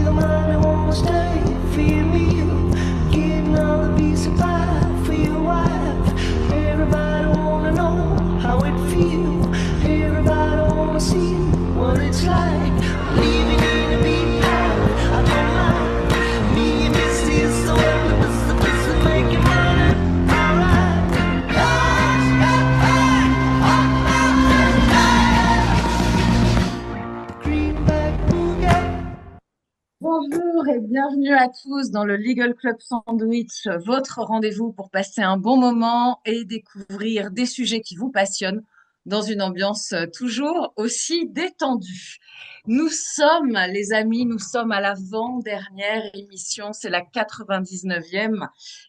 the man who won't stay for your meal, getting all the peace of pie for your wife. Everybody wanna know how it feels. Everybody wanna see what it's like. Living in a big house, I don't mind. Me and Misty is so the making money. Alright. Greenback Boogie. Bonjour et bienvenue à tous dans le Legal Club Sandwich, votre rendez-vous pour passer un bon moment et découvrir des sujets qui vous passionnent dans une ambiance toujours aussi détendue. Nous sommes, les amis, nous sommes à l'avant-dernière émission, c'est la 99e.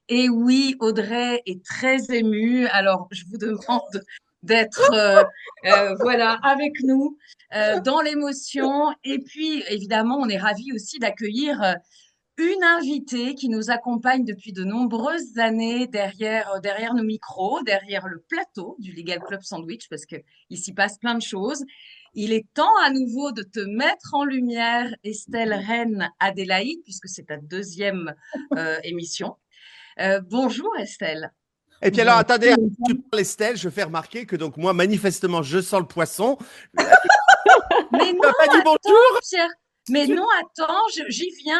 Et oui, Audrey est très émue, alors je vous demande d'être voilà, avec nous dans l'émotion. Et puis, évidemment, on est ravis aussi d'accueillir une invitée qui nous accompagne depuis de nombreuses années derrière nos micros, derrière le plateau du Legal Club Sandwich, parce qu'il s'y passe plein de choses. Il est temps à nouveau de te mettre en lumière, Estelle Reine Adélaïde, puisque c'est ta deuxième émission. Bonjour Estelle. Et puis alors, attendez, avant que tu parles Estelle, je fais remarquer que donc moi, manifestement, je sens le poisson. Mais non, pas dit attends, bonjour. Pierre. Mais non, attends, j'y viens.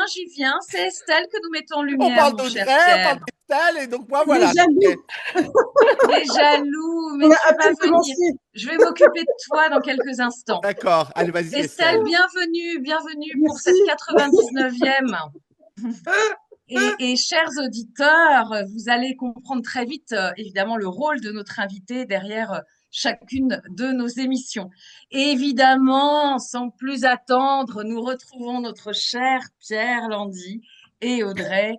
C'est Estelle que nous mettons en On lumière, parle mon d'Audrey, cher on Pierre. parle d'Estelle, et donc moi, voilà. Les jaloux, mais tu vas venir. Je vais m'occuper de toi dans quelques instants. D'accord, allez, vas-y, Estelle, Estelle. bienvenue pour cette 99e. Et chers auditeurs, vous allez comprendre très vite, évidemment, le rôle de notre invité derrière chacune de nos émissions. Et évidemment, sans plus attendre, nous retrouvons notre cher Pierre Landy et Audrey,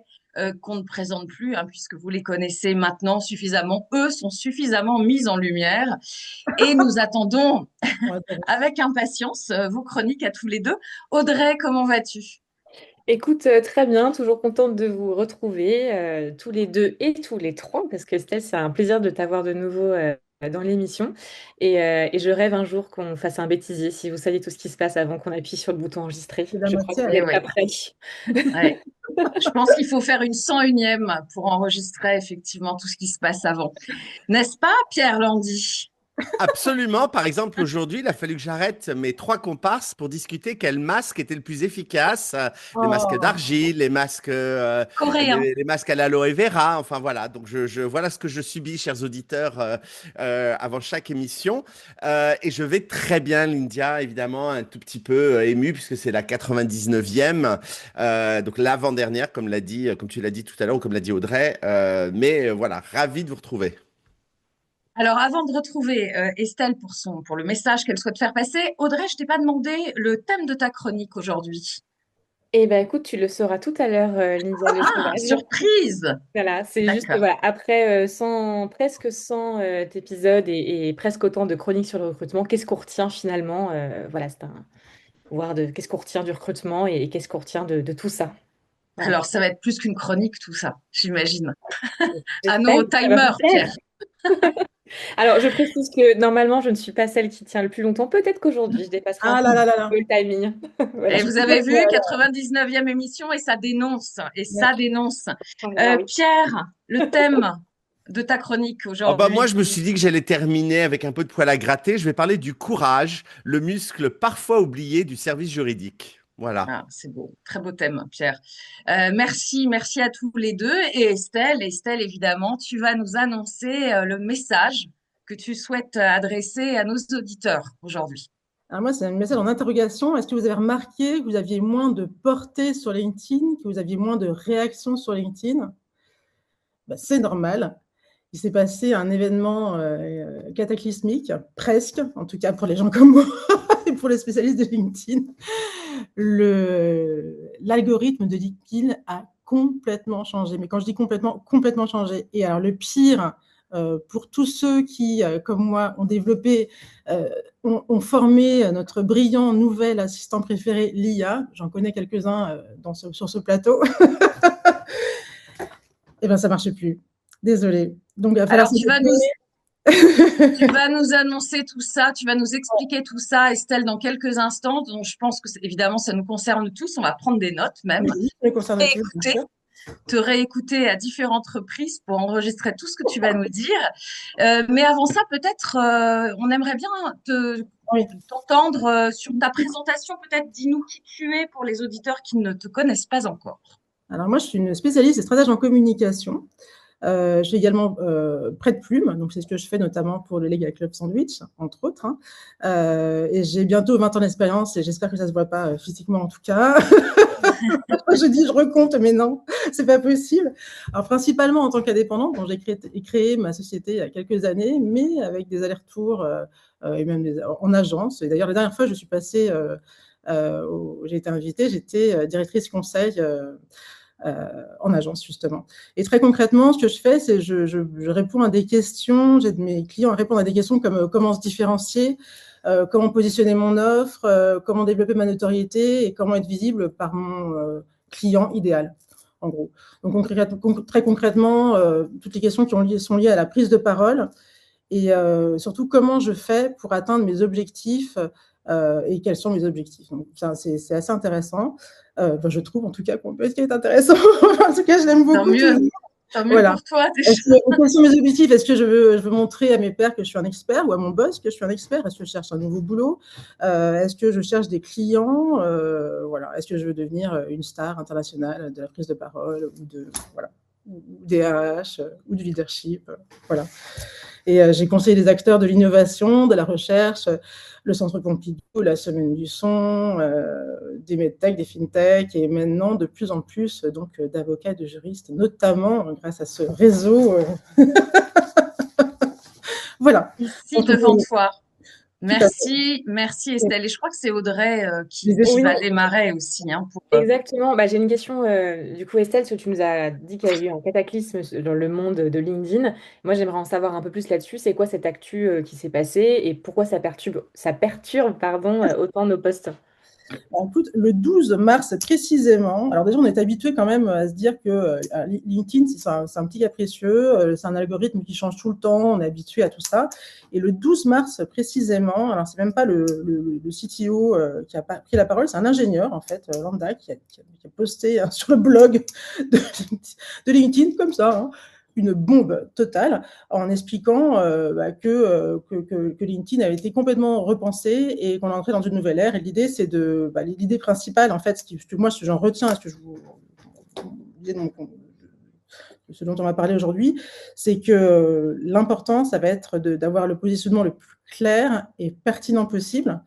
qu'on ne présente plus, hein, puisque vous les connaissez maintenant suffisamment. Eux sont suffisamment mis en lumière. Et nous attendons avec impatience vos chroniques à tous les deux. Audrey, comment vas-tu ? Écoute, très bien, toujours contente de vous retrouver tous les deux et tous les trois, parce que Steph, c'est un plaisir de t'avoir de nouveau dans l'émission. Et je rêve un jour qu'on fasse un bêtisier, si vous saviez tout ce qui se passe avant qu'on appuie sur le bouton enregistrer. Je crois qu'on est pas prêt. Ouais. Je pense qu'il faut faire une 101e pour enregistrer effectivement tout ce qui se passe avant. N'est-ce pas, Pierre Landy ? Absolument. Par exemple, aujourd'hui, il a fallu que j'arrête mes 3 comparses pour discuter quel masque était le plus efficace. Les masques d'argile, les masques Coréens. les masques à l'aloe vera. Enfin voilà. Donc voilà ce que je subis, chers auditeurs, avant chaque émission. Et je vais très bien, Lindia, évidemment, un tout petit peu ému puisque c'est la 99e, donc l'avant-dernière, comme tu l'as dit tout à l'heure, ou comme l'a dit Audrey. Mais voilà, ravi de vous retrouver. Alors, avant de retrouver Estelle pour le message qu'elle souhaite faire passer, Audrey, je t'ai pas demandé le thème de ta chronique aujourd'hui. Eh ben, écoute, tu le sauras tout à l'heure, Linda Le Sauvage. Surprise! Voilà, c'est juste que, voilà, après presque 100 épisodes et presque autant de chroniques sur le recrutement, qu'est-ce qu'on retient finalement? Voilà, c'est un voir de qu'est-ce qu'on retient du recrutement et qu'est-ce qu'on retient de tout ça. Voilà. Alors, ça va être plus qu'une chronique, tout ça, j'imagine. J'espère À nos que ça va timers, vous plaire. Pierre. Alors, je précise que normalement, je ne suis pas celle qui tient le plus longtemps. Peut-être qu'aujourd'hui, je dépasserai un peu le timing. Voilà. Et vous avez vu, 99e émission et ça dénonce. Ça dénonce. Pierre, le thème de ta chronique aujourd'hui. Moi, je me suis dit que j'allais terminer avec un peu de poil à gratter. Je vais parler du courage, le muscle parfois oublié du service juridique. Voilà. Ah, c'est beau, très beau thème, Pierre. Merci à tous les deux. Et Estelle, évidemment, tu vas nous annoncer le message que tu souhaites adresser à nos auditeurs aujourd'hui. Alors moi, c'est un message en interrogation. Est-ce que vous avez remarqué que vous aviez moins de portée sur LinkedIn, que vous aviez moins de réactions sur LinkedIn ? C'est normal. Il s'est passé un événement cataclysmique, presque, en tout cas pour les gens comme moi et pour les spécialistes de LinkedIn. L'algorithme de LinkedIn a complètement changé. Mais quand je dis complètement changé. Et alors le pire, pour tous ceux qui, comme moi, ont développé, ont formé notre brillant nouvel assistant préféré, l'IA, j'en connais quelques-uns sur ce plateau, et bien ça ne marchait plus. Désolée. Donc, alors, Tu vas nous annoncer tout ça, tu vas nous expliquer tout ça, Estelle, dans quelques instants. Donc, je pense que évidemment, ça nous concerne tous. On va prendre des notes même. Oui, ça me concerne Et tous, bien écouter, sûr. te réécouter à différentes reprises pour enregistrer tout ce que tu vas nous dire. Mais avant ça, peut-être, on aimerait bien Oui. t'entendre sur ta présentation. Peut-être dis-nous qui tu es pour les auditeurs qui ne te connaissent pas encore. Alors moi, je suis une spécialiste et stratège en communication. Je suis également prête plume, donc c'est ce que je fais notamment pour le Legal Club Sandwich, entre autres. Hein. Et j'ai bientôt 20 ans d'expérience et j'espère que ça ne se voit pas physiquement en tout cas. Je dis, je recompte, mais non, c'est pas possible. Alors principalement en tant qu'indépendante, donc j'ai créé ma société il y a quelques années, mais avec des allers-retours et même en agence. Et d'ailleurs, la dernière fois, je suis passée, j'ai été invitée, j'étais directrice conseil. En agence, justement. Et très concrètement, ce que je fais, c'est je réponds à des questions, j'aide mes clients à répondre à des questions comme comment se différencier, comment positionner mon offre, comment développer ma notoriété et comment être visible par mon client idéal, en gros. Donc, très concrètement, toutes les questions sont liées à la prise de parole et surtout comment je fais pour atteindre mes objectifs et quels sont mes objectifs. Donc, c'est assez intéressant. Je trouve en tout cas qu'on peut essayer d'être intéressant. En tout cas, je l'aime beaucoup. Tant mieux Voilà. pour toi. Quels sont mes objectifs? Est-ce que je veux montrer à mes pairs que je suis un expert ou à mon boss que je suis un expert? Est-ce que je cherche un nouveau boulot? Est-ce que je cherche des clients? Voilà. Est-ce que je veux devenir une star internationale de la prise de parole ou des RH ou du leadership? Voilà. Et j'ai conseillé des acteurs de l'innovation, de la recherche, le Centre Pompidou, la Semaine du Son, des medtech, des fintech, et maintenant de plus en plus donc d'avocats et de juristes, notamment grâce à ce réseau. Voilà. Ici devant toi. Merci Estelle. Et je crois que c'est Audrey qui va démarrer aussi. Hein, Exactement. J'ai une question, du coup, Estelle, parce que tu nous as dit qu'il y avait eu un cataclysme dans le monde de LinkedIn. Moi, j'aimerais en savoir un peu plus là-dessus. C'est quoi cette actu qui s'est passée et pourquoi ça perturbe autant nos posts? Écoute, le 12 mars précisément, alors déjà on est habitué quand même à se dire que LinkedIn c'est un petit capricieux, c'est un algorithme qui change tout le temps, on est habitué à tout ça. Et le 12 mars précisément, alors c'est même pas le CTO qui a pris la parole, c'est un ingénieur en fait, lambda, qui a posté sur le blog de LinkedIn comme ça, hein, une bombe totale en expliquant que LinkedIn avait été complètement repensé et qu'on est entré dans une nouvelle ère. Et l'idée, c'est l'idée principale, en fait, ce que j'en retiens, ce dont on va parler aujourd'hui, c'est que l'important, ça va être d'avoir le positionnement le plus clair et pertinent possible.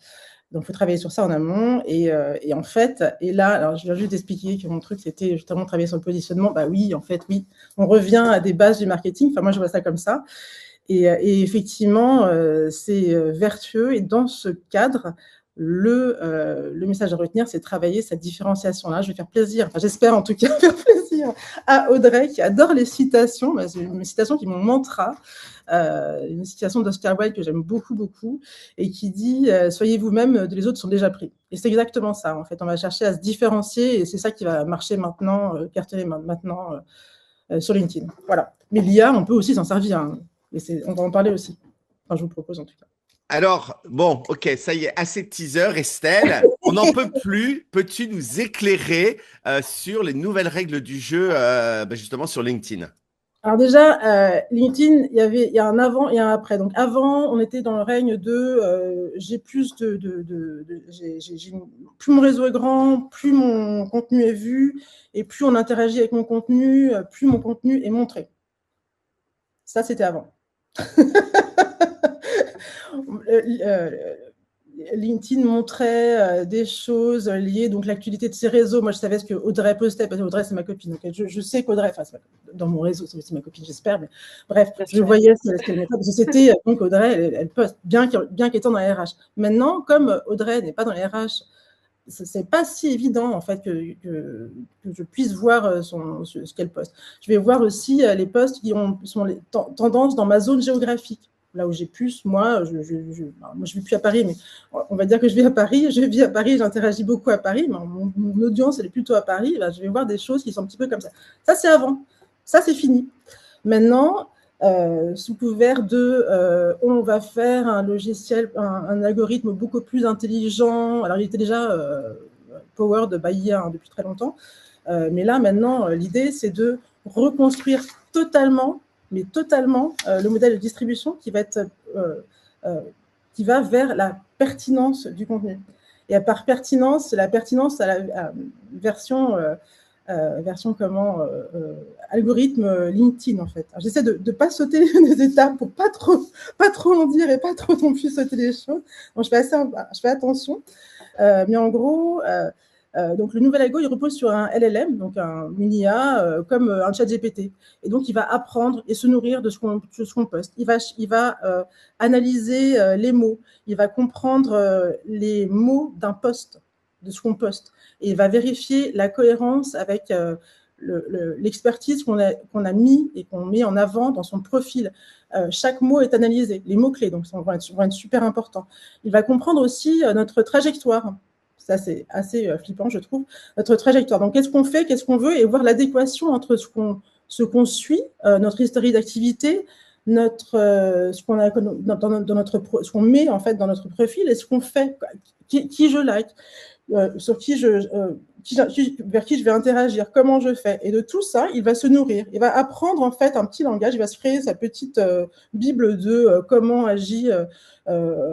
Donc, il faut travailler sur ça en amont. Et en fait, alors je viens juste d'expliquer que mon truc, c'était justement travailler sur le positionnement. Oui, en fait, oui. On revient à des bases du marketing. Enfin, moi, je vois ça comme ça. Et effectivement, c'est vertueux. Et dans ce cadre, le message à retenir, c'est travailler cette différenciation-là. Je vais faire plaisir, enfin, j'espère en tout cas faire plaisir à Audrey, qui adore les citations. C'est une citation qui est mon mantra. Une citation d'Oscar Wilde que j'aime beaucoup, beaucoup, et qui dit « Soyez vous-même, les autres sont déjà pris ». Et c'est exactement ça, en fait. On va chercher à se différencier, et c'est ça qui va marcher maintenant, cartonner maintenant sur LinkedIn. Voilà. Mais l'IA, on peut aussi s'en servir, hein, et on va en parler aussi. Enfin, je vous propose en tout cas. Alors, bon, ok, ça y est, assez de teaser, Estelle. On n'en peut plus. Peux-tu nous éclairer sur les nouvelles règles du jeu, justement sur LinkedIn? Alors déjà, LinkedIn, il y a un avant et un après. Donc avant, on était dans le règne de plus mon réseau est grand, plus mon contenu est vu, et plus on interagit avec mon contenu, plus mon contenu est montré. Ça, c'était avant. LinkedIn montrait des choses liées, donc l'actualité de ses réseaux. Moi, je savais ce que Audrey postait, parce qu'Audrey, c'est ma copine. Donc, je sais qu'Audrey, dans mon réseau, c'est ma copine, j'espère. Mais bref, je voyais ce qu'elle mettait. Parce que c'était, donc, Audrey, elle poste, bien qu'étant dans la RH. Maintenant, comme Audrey n'est pas dans la RH, c'est pas si évident, en fait, que je puisse voir ce qu'elle poste. Je vais voir aussi les posts qui sont les tendances dans ma zone géographique. Là où j'ai plus, moi, je vis plus à Paris, mais on va dire que je vis à Paris, j'interagis beaucoup à Paris, mais mon audience, elle est plutôt à Paris, je vais voir des choses qui sont un petit peu comme ça. Ça, c'est avant. Ça, c'est fini. Maintenant, sous couvert on va faire un logiciel, un algorithme beaucoup plus intelligent. Alors, il était déjà powered by IA depuis très longtemps. Mais là, maintenant, l'idée, c'est de reconstruire totalement, mais totalement, le modèle de distribution qui va vers la pertinence du contenu. Et par pertinence, c'est la pertinence à la version algorithme LinkedIn, en fait. J'essaie de ne pas sauter des étapes pour pas trop en dire et pas trop non plus sauter les choses. Donc, je fais attention. Mais en gros, donc le nouvel algo, il repose sur un LLM, donc une IA, comme un chat GPT. Et donc, il va apprendre et se nourrir de ce qu'on poste. Il va analyser les mots. Il va comprendre les mots d'un post, de ce qu'on poste. Et il va vérifier la cohérence avec l'expertise qu'on a mis et qu'on met en avant dans son profil. Chaque mot est analysé, les mots-clés, donc vont être super importants. Il va comprendre aussi notre trajectoire. Ça, c'est assez flippant, je trouve, notre trajectoire. Donc, qu'est-ce qu'on fait, qu'est-ce qu'on veut, et voir l'adéquation entre ce qu'on suit, notre historique d'activité, ce qu'on a ce qu'on met en fait dans notre profil et ce qu'on fait, qui je like, sur vers qui je vais interagir, comment je fais. Et de tout ça, il va se nourrir. Il va apprendre en fait un petit langage. Il va se créer sa petite bible de comment agit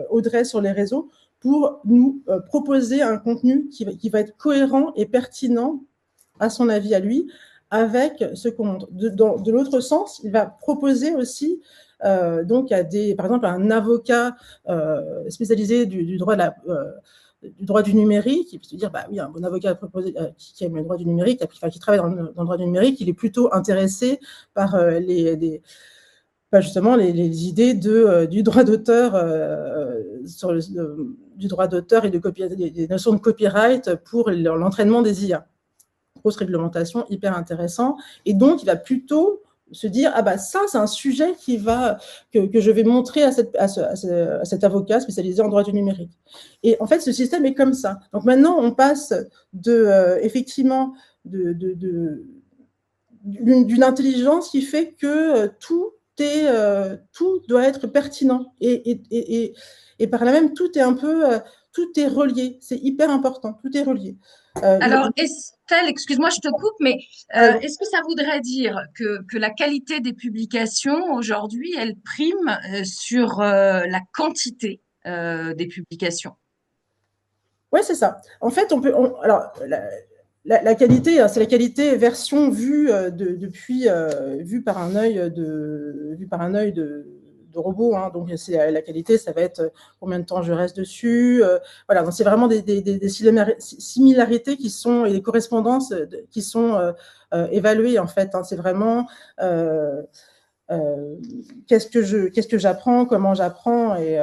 Audrey sur les réseaux pour nous proposer un contenu qui va être cohérent et pertinent à son avis à lui, avec ce qu'on montre. De l'autre sens, il va proposer aussi donc par exemple, un avocat spécialisé du droit du droit du numérique, il peut se dire, bah oui, un bon avocat qui aime le droit du numérique, qui travaille dans le droit du numérique, il est plutôt intéressé par justement les idées du droit d'auteur, du droit d'auteur et des notions de copyright pour l'entraînement des IA. Grosse réglementation, hyper intéressant. Et donc, il va plutôt se dire, ah bah ça, c'est un sujet que je vais montrer à cet avocat spécialisé en droit du numérique. Et en fait, ce système est comme ça. Donc maintenant, on passe effectivement d'une intelligence qui fait que tout doit être pertinent et par là même tout est relié. C'est hyper important, tout est relié. Alors, Estelle, excuse-moi, je te coupe, mais est-ce que ça voudrait dire que la qualité des publications aujourd'hui, elle prime sur la quantité des publications? Oui, c'est ça. En fait, alors, la qualité, c'est la qualité version vue vue par un œil de robot. Hein. Donc, la qualité, ça va être combien de temps je reste dessus. Voilà, donc c'est vraiment des similarités et des correspondances qui sont évaluées, en fait. Hein. C'est vraiment qu'est-ce que j'apprends, comment j'apprends et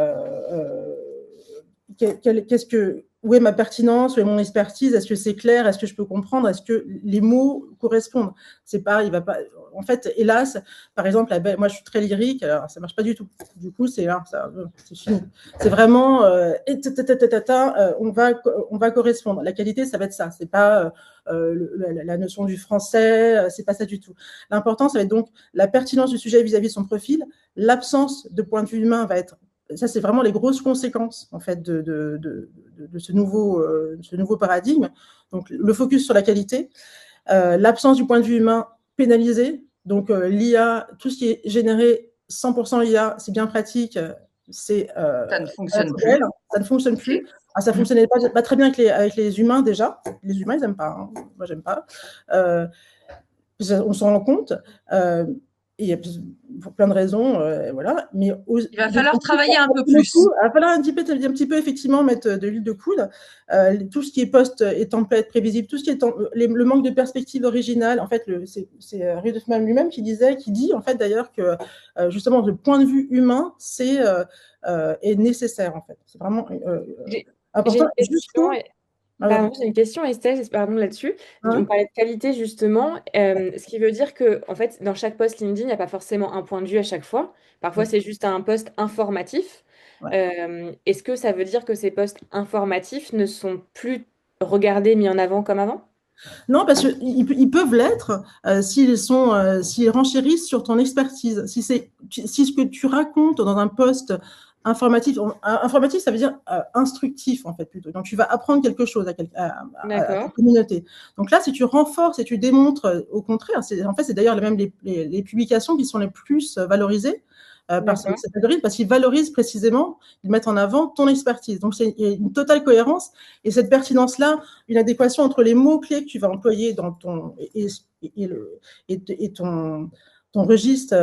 où est ma pertinence, où est mon expertise, est-ce que c'est clair, est-ce que je peux comprendre, est-ce que les mots correspondent. C'est pas, il va pas. En fait, hélas, par exemple, moi je suis très lyrique, alors ça marche pas du tout. Du coup, c'est fini. C'est vraiment on va correspondre. La qualité, ça va être ça. C'est pas la notion du français, c'est pas ça du tout. L'important, ça va être donc la pertinence du sujet vis-à-vis de son profil, l'absence de point de vue humain va être. Ça, c'est vraiment les grosses conséquences en fait de ce nouveau paradigme. Donc, le focus sur la qualité, l'absence du point de vue humain pénalisé. Donc, l'IA, tout ce qui est généré 100% IA, c'est bien pratique. Ça ne fonctionne plus. Ça ne fonctionne plus. Ça ne fonctionnait pas très bien avec les humains déjà. Les humains, ils n'aiment pas. Hein. Moi, j'aime pas. On s'en rend compte. Il y a pour plein de raisons, voilà. Mais il va falloir travailler un peu plus. Il va falloir un petit peu effectivement mettre de l'huile de coude. Tout ce qui est post et template prévisible, tout ce qui est le manque de perspective originale. En fait, c'est Reid Hoffman lui-même qui dit en fait d'ailleurs que justement le point de vue humain est nécessaire en fait. C'est vraiment important. J'ai une question, Estelle, pardon, là-dessus. On parlait de qualité, justement. Ce qui veut dire que, en fait, dans chaque post LinkedIn, il n'y a pas forcément un point de vue à chaque fois. Parfois, c'est juste un post informatif. Ouais. Est-ce que ça veut dire que ces posts informatifs ne sont plus regardés, mis en avant comme avant? Non, parce qu'ils peuvent l'être s'ils renchérissent sur ton expertise. Si ce que tu racontes dans un poste informatif, ça veut dire instructif, en fait, plutôt. Donc, tu vas apprendre quelque chose à ta D'accord. communauté. Donc là, si tu renforces et tu démontres, au contraire, en fait, c'est d'ailleurs même les publications qui sont les plus valorisées par D'accord. cet algorithme, parce qu'ils valorisent précisément, ils mettent en avant ton expertise. Donc, il y a une totale cohérence. Et cette pertinence-là, une adéquation entre les mots-clés que tu vas employer dans ton registre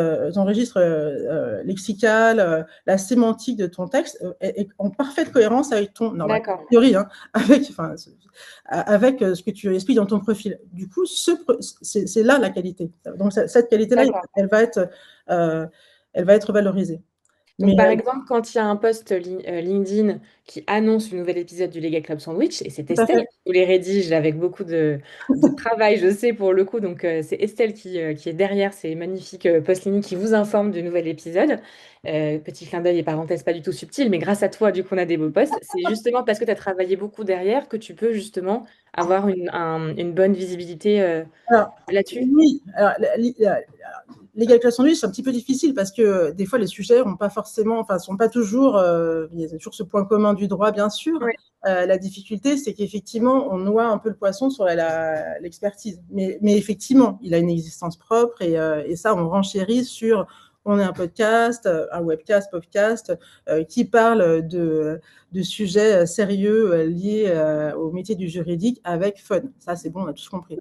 lexical, la sémantique de ton texte est en parfaite cohérence avec normalement, D'accord. théorie, hein, avec ce que tu expliques dans ton profil. Du coup, c'est là la qualité. Donc, cette qualité-là, D'accord. elle va être valorisée. Donc, Mais par exemple, quand il y a un post LinkedIn qui annonce le nouvel épisode du Legal Club Sandwich, et c'est tout à Estelle fait. qui les rédige avec beaucoup de travail, je sais pour le coup, donc c'est Estelle qui est derrière ces magnifiques posts LinkedIn qui vous informent du nouvel épisode. Petit clin d'œil et parenthèse pas du tout subtil, mais grâce à toi, du coup, on a des beaux posts. C'est justement parce que tu as travaillé beaucoup derrière que tu peux justement avoir une bonne visibilité Alors, là-dessus. oui, alors, l'égalisation de lui, c'est un petit peu difficile parce que des fois, les sujets ont pas forcément, enfin, sont pas toujours, il y a toujours ce point commun du droit, bien sûr. Ouais. La difficulté, c'est qu'effectivement, on noie un peu le poisson sur l'expertise. Mais effectivement, il a une existence propre et ça, on renchérit sur. On est un podcast, un webcast, podcast, qui parle de sujets sérieux liés au métier du juridique avec fun. Ça, c'est bon, on a tous compris.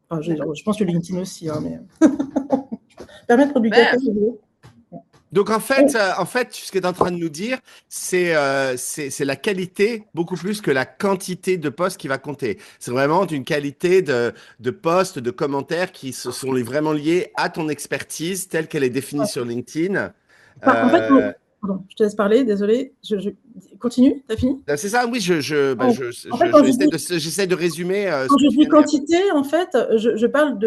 Enfin, je pense que LinkedIn aussi, hein, mais permettre du café. Donc en fait, ce que tu es en train de nous dire, c'est la qualité beaucoup plus que la quantité de posts qui va compter. C'est vraiment une qualité de posts, de commentaires qui sont vraiment liés à ton expertise telle qu'elle est définie sur LinkedIn. En fait, pardon, je te laisse parler, désolé. Continue, t'as fini? C'est ça, oui, En fait, quand j'essaie de résumer ce quand que je tu dis viens de dire. quantité, en fait, je parle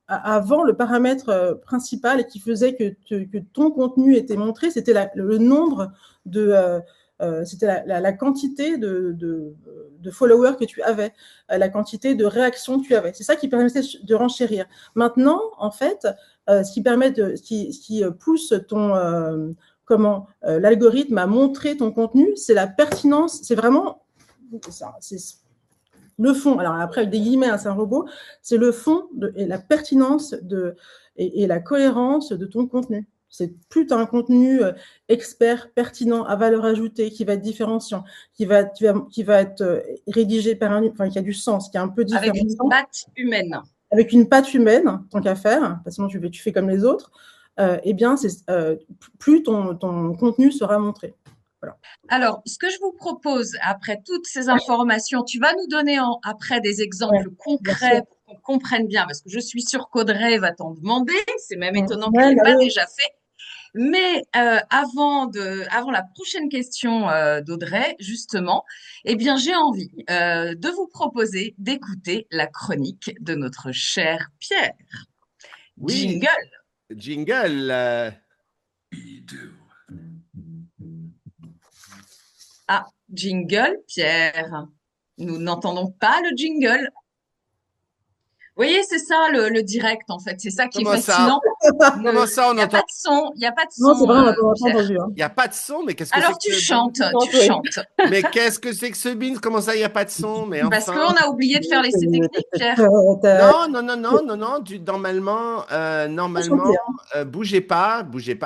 avant le paramètre principal qui faisait que ton contenu était montré, c'était le nombre c'était la quantité de followers que tu avais, la quantité de réactions que tu avais. C'est ça qui permettait de renchérir. Maintenant, en fait, ce qui pousse l'algorithme à montrer ton contenu, c'est la pertinence, c'est vraiment c'est le fond. Alors après, avec des guillemets, hein, c'est un robot, c'est le fond et la pertinence et la cohérence de ton contenu. C'est plus tu as un contenu expert, pertinent, à valeur ajoutée, qui va être différenciant, qui va être rédigé par enfin, qui a du sens, qui est un peu différent. Avec une patte humaine. Avec une patte humaine, tant qu'à faire, parce que sinon tu fais comme les autres, eh bien, plus ton contenu sera montré. Voilà. Alors, ce que je vous propose, après toutes ces informations, tu vas nous donner après des exemples concrets pour qu'on comprenne bien, parce que je suis sûre qu'Audrey va t'en demander. C'est même étonnant qu'elle ne l'ait pas déjà fait. Mais avant la prochaine question d'Audrey, justement, eh bien, j'ai envie de vous proposer d'écouter la chronique de notre cher Pierre. Oui, Jingle. jingle. Ah, jingle, Pierre. Nous n'entendons pas le jingle. Vous voyez, c'est ça le direct, en fait. C'est ça qui est Comment ça? fascinant. Comment ça, on Il n'y a entend? pas de son. Il n'y a pas de Non, son, c'est vrai, on n'a pas Pierre. entendu. Hein. Il n'y a pas de son, mais qu'est-ce que Alors, c'est tu que chantes, Oui. tu chantes. Mais qu'est-ce que c'est que ce bin? Comment ça, il n'y a pas de son? Mais Parce enfin. qu'on a oublié de faire l'essai technique, Pierre. Non, non, non, non, non, non. Normalement, Chanter, bougez pas,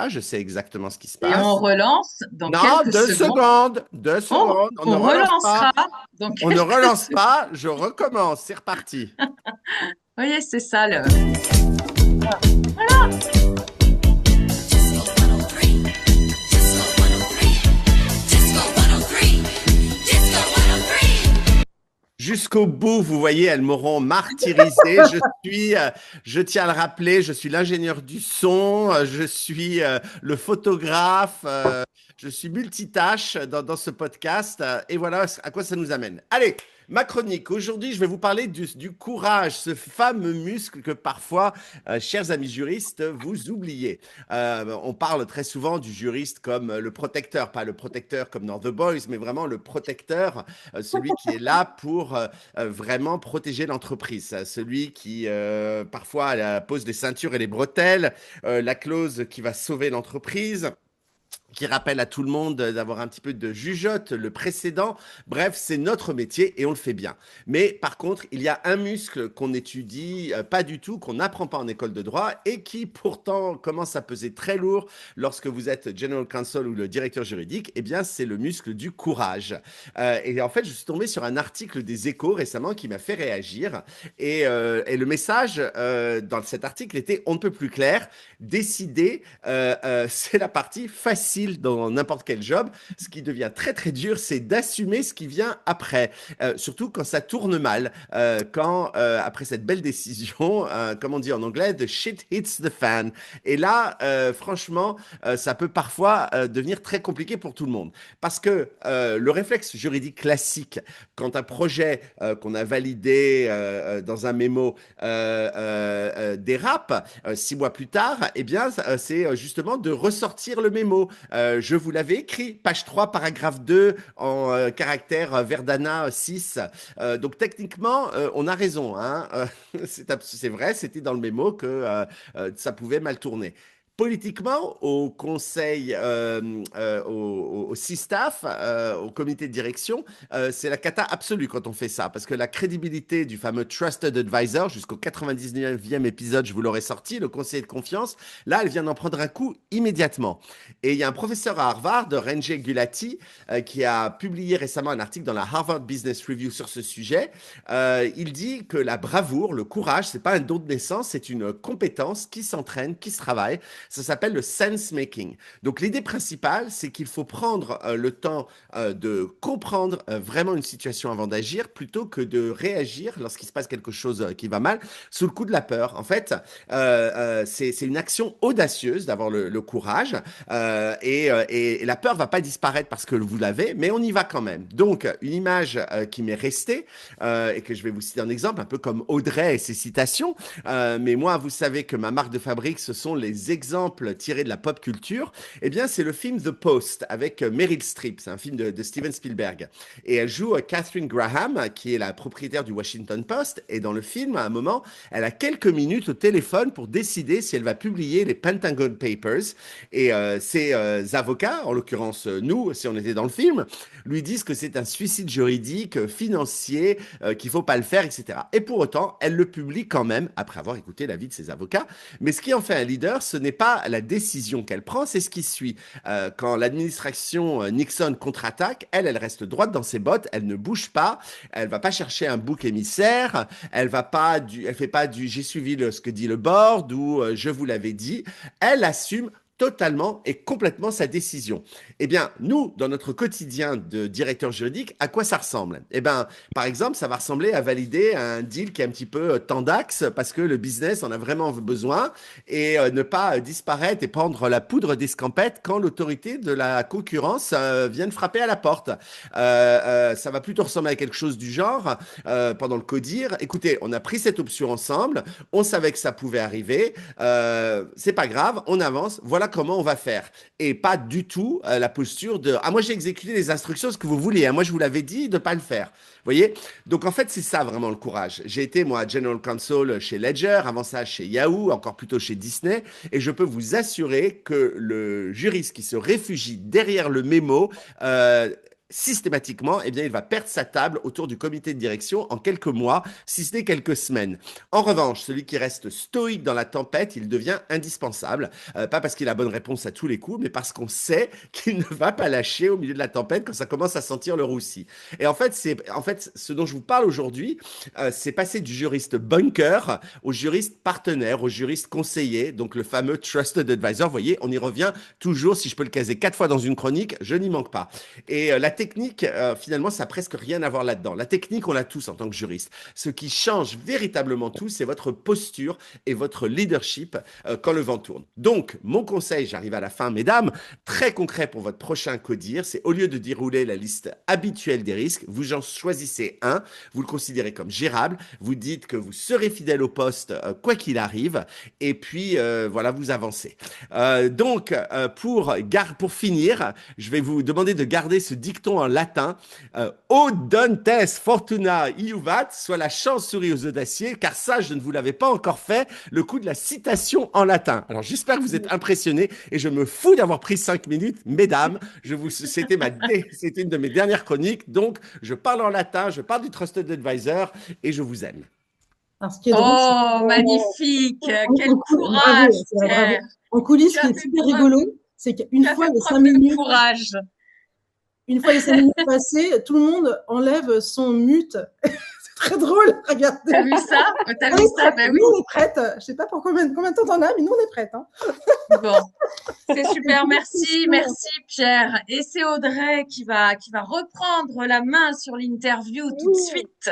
je sais exactement ce qui se Et passe. on relance dans Non, quelques 2 secondes. secondes, 2 secondes. On ne On relance pas. relancera dans On ne quelques relance secondes. pas. Je recommence. C'est reparti. Vous voyez, c'est ça le. Jusqu'au bout, vous voyez, elles m'auront martyrisé. Je tiens à le rappeler, je suis l'ingénieur du son, je suis le photographe, je suis multitâche dans ce podcast. Et voilà à quoi ça nous amène. Allez, Ma chronique, aujourd'hui, je vais vous parler du courage, ce fameux muscle que parfois, chers amis juristes, vous oubliez. On parle très souvent du juriste comme le protecteur, pas le protecteur comme dans The Boys, mais vraiment le protecteur, celui qui est là pour vraiment protéger l'entreprise, celui qui parfois pose les ceintures et les bretelles, la clause qui va sauver l'entreprise, qui rappelle à tout le monde d'avoir un petit peu de jugeote, le précédent. Bref, c'est notre métier et on le fait bien. Mais par contre, il y a un muscle qu'on étudie pas du tout, qu'on n'apprend pas en école de droit et qui pourtant commence à peser très lourd lorsque vous êtes General Counsel ou le directeur juridique. Eh bien, c'est le muscle du courage. Et en fait, je suis tombé sur un article des Échos récemment qui m'a fait réagir. Et le message dans cet article était on ne peut plus clair. Décider, c'est la partie facile dans n'importe quel job. Ce qui devient très très dur, c'est d'assumer ce qui vient après, surtout quand ça tourne mal, quand après cette belle décision, comme on dit en anglais, the shit hits the fan. Et là, franchement, ça peut parfois devenir très compliqué pour tout le monde, parce que le réflexe juridique classique, quand un projet qu'on a validé dans un mémo dérape 6 mois plus tard, eh bien, c'est justement de ressortir le mémo. Je vous l'avais écrit, page 3, paragraphe 2, en caractère Verdana 6. Donc techniquement, on a raison, hein. C'est vrai, c'était dans le mémo que ça pouvait mal tourner. Politiquement, au conseil, au CISTAF, au comité de direction, c'est la cata absolue quand on fait ça, parce que la crédibilité du fameux Trusted Advisor, jusqu'au 99e épisode, je vous l'aurais sorti, le conseiller de confiance, là, elle vient d'en prendre un coup immédiatement. Et il y a un professeur à Harvard, Ranjay Gulati, qui a publié récemment un article dans la Harvard Business Review sur ce sujet. Il dit que la bravoure, le courage, c'est pas un don de naissance, c'est une compétence qui s'entraîne, qui se travaille. Ça s'appelle le sense making. Donc l'idée principale, c'est qu'il faut prendre le temps de comprendre vraiment une situation avant d'agir, plutôt que de réagir lorsqu'il se passe quelque chose qui va mal, sous le coup de la peur. En fait, c'est une action audacieuse d'avoir le courage, et la peur va pas disparaître parce que vous l'avez, mais on y va quand même. Donc une image qui m'est restée, et que je vais vous citer un exemple, un peu comme Audrey et ses citations, mais moi, vous savez que ma marque de fabrique, ce sont les exemples tirés de la pop culture. Eh bien, c'est le film The Post avec Meryl Streep. C'est un film de Steven Spielberg. Et elle joue Katharine Graham, qui est la propriétaire du Washington Post. Et dans le film, à un moment, elle a quelques minutes au téléphone pour décider si elle va publier les Pentagon Papers. Et ses avocats, en l'occurrence nous, si on était dans le film, lui disent que c'est un suicide juridique, financier, qu'il ne faut pas le faire, etc. Et pour autant, elle le publie quand même, après avoir écouté l'avis de ses avocats. Mais ce qui en fait un leader, ce n'est pas la décision qu'elle prend, c'est ce qui suit. Quand l'administration Nixon contre-attaque, elle reste droite dans ses bottes, elle ne bouge pas, elle va pas chercher un bouc émissaire, elle fait pas du j'ai suivi ce que dit le board ou je vous l'avais dit, elle assume totalement et complètement sa décision. Eh bien, nous, dans notre quotidien de directeur juridique, à quoi ça ressemble? Eh bien, par exemple, ça va ressembler à valider un deal qui est un petit peu tendax parce que le business en a vraiment besoin, et ne pas disparaître et prendre la poudre d'escampette quand l'autorité de la concurrence vient de frapper à la porte. Ça va plutôt ressembler à quelque chose du genre, pendant le CODIR, écoutez, on a pris cette option ensemble, on savait que ça pouvait arriver, c'est pas grave, on avance, voilà comment on va faire. Et pas du tout la posture de « Ah, moi j'ai exécuté les instructions, ce que vous vouliez, hein. Moi je vous l'avais dit de ne pas le faire. » Vous voyez? Donc en fait, c'est ça vraiment le courage. J'ai été, moi, General Counsel chez Ledger, avant ça chez Yahoo, encore plutôt chez Disney, et je peux vous assurer que le juriste qui se réfugie derrière le mémo, systématiquement, eh bien, il va perdre sa table autour du comité de direction en quelques mois, si ce n'est quelques semaines. En revanche, celui qui reste stoïque dans la tempête, il devient indispensable. Pas parce qu'il a bonne réponse à tous les coups, mais parce qu'on sait qu'il ne va pas lâcher au milieu de la tempête quand ça commence à sentir le roussi. Et en fait, ce dont je vous parle aujourd'hui, c'est passer du juriste bunker au juriste partenaire, au juriste conseiller, donc le fameux trusted advisor. Vous voyez, on y revient toujours. Si je peux le caser 4 fois dans une chronique, je n'y manque pas. Et la technique, finalement, ça n'a presque rien à voir là-dedans. La technique, on l'a tous en tant que juriste. Ce qui change véritablement tout, c'est votre posture et votre leadership quand le vent tourne. Donc, mon conseil, j'arrive à la fin, mesdames, très concret pour votre prochain codir, c'est au lieu de dérouler la liste habituelle des risques, vous en choisissez un, vous le considérez comme gérable, vous dites que vous serez fidèle au poste quoi qu'il arrive, et puis voilà, vous avancez. Donc, pour finir, je vais vous demander de garder ce dicton en latin, Audentes fortuna iuvat, soit la chance sourit aux audacieux, car ça, je ne vous l'avais pas encore fait, le coup de la citation en latin. Alors, j'espère que vous êtes impressionnés, et je me fous d'avoir pris 5 minutes. Mesdames, c'était une de mes dernières chroniques, donc je parle en latin, je parle du Trusted Advisor, et je vous aime. Alors, ce qui est drôle, Oh, magnifique! Quel bravo, courage, c'est vrai, bravo. Pierre! En coulisses, Tu ce qui as est fait super preuve, rigolo, c'est qu'une tu as fois fait les preuve 5 de minutes, courage. une fois les 5 minutes passées, tout le monde enlève son mute. C'est très drôle, regardez. T'as vu ça? T'as On vu est ça? prête, Ben oui. nous on est prête. Je sais pas pour combien de temps t'en as, mais nous on est prêtes. Hein. Bon, c'est super. Merci, merci Pierre. Et c'est Audrey qui va reprendre la main sur l'interview tout de Oui, suite.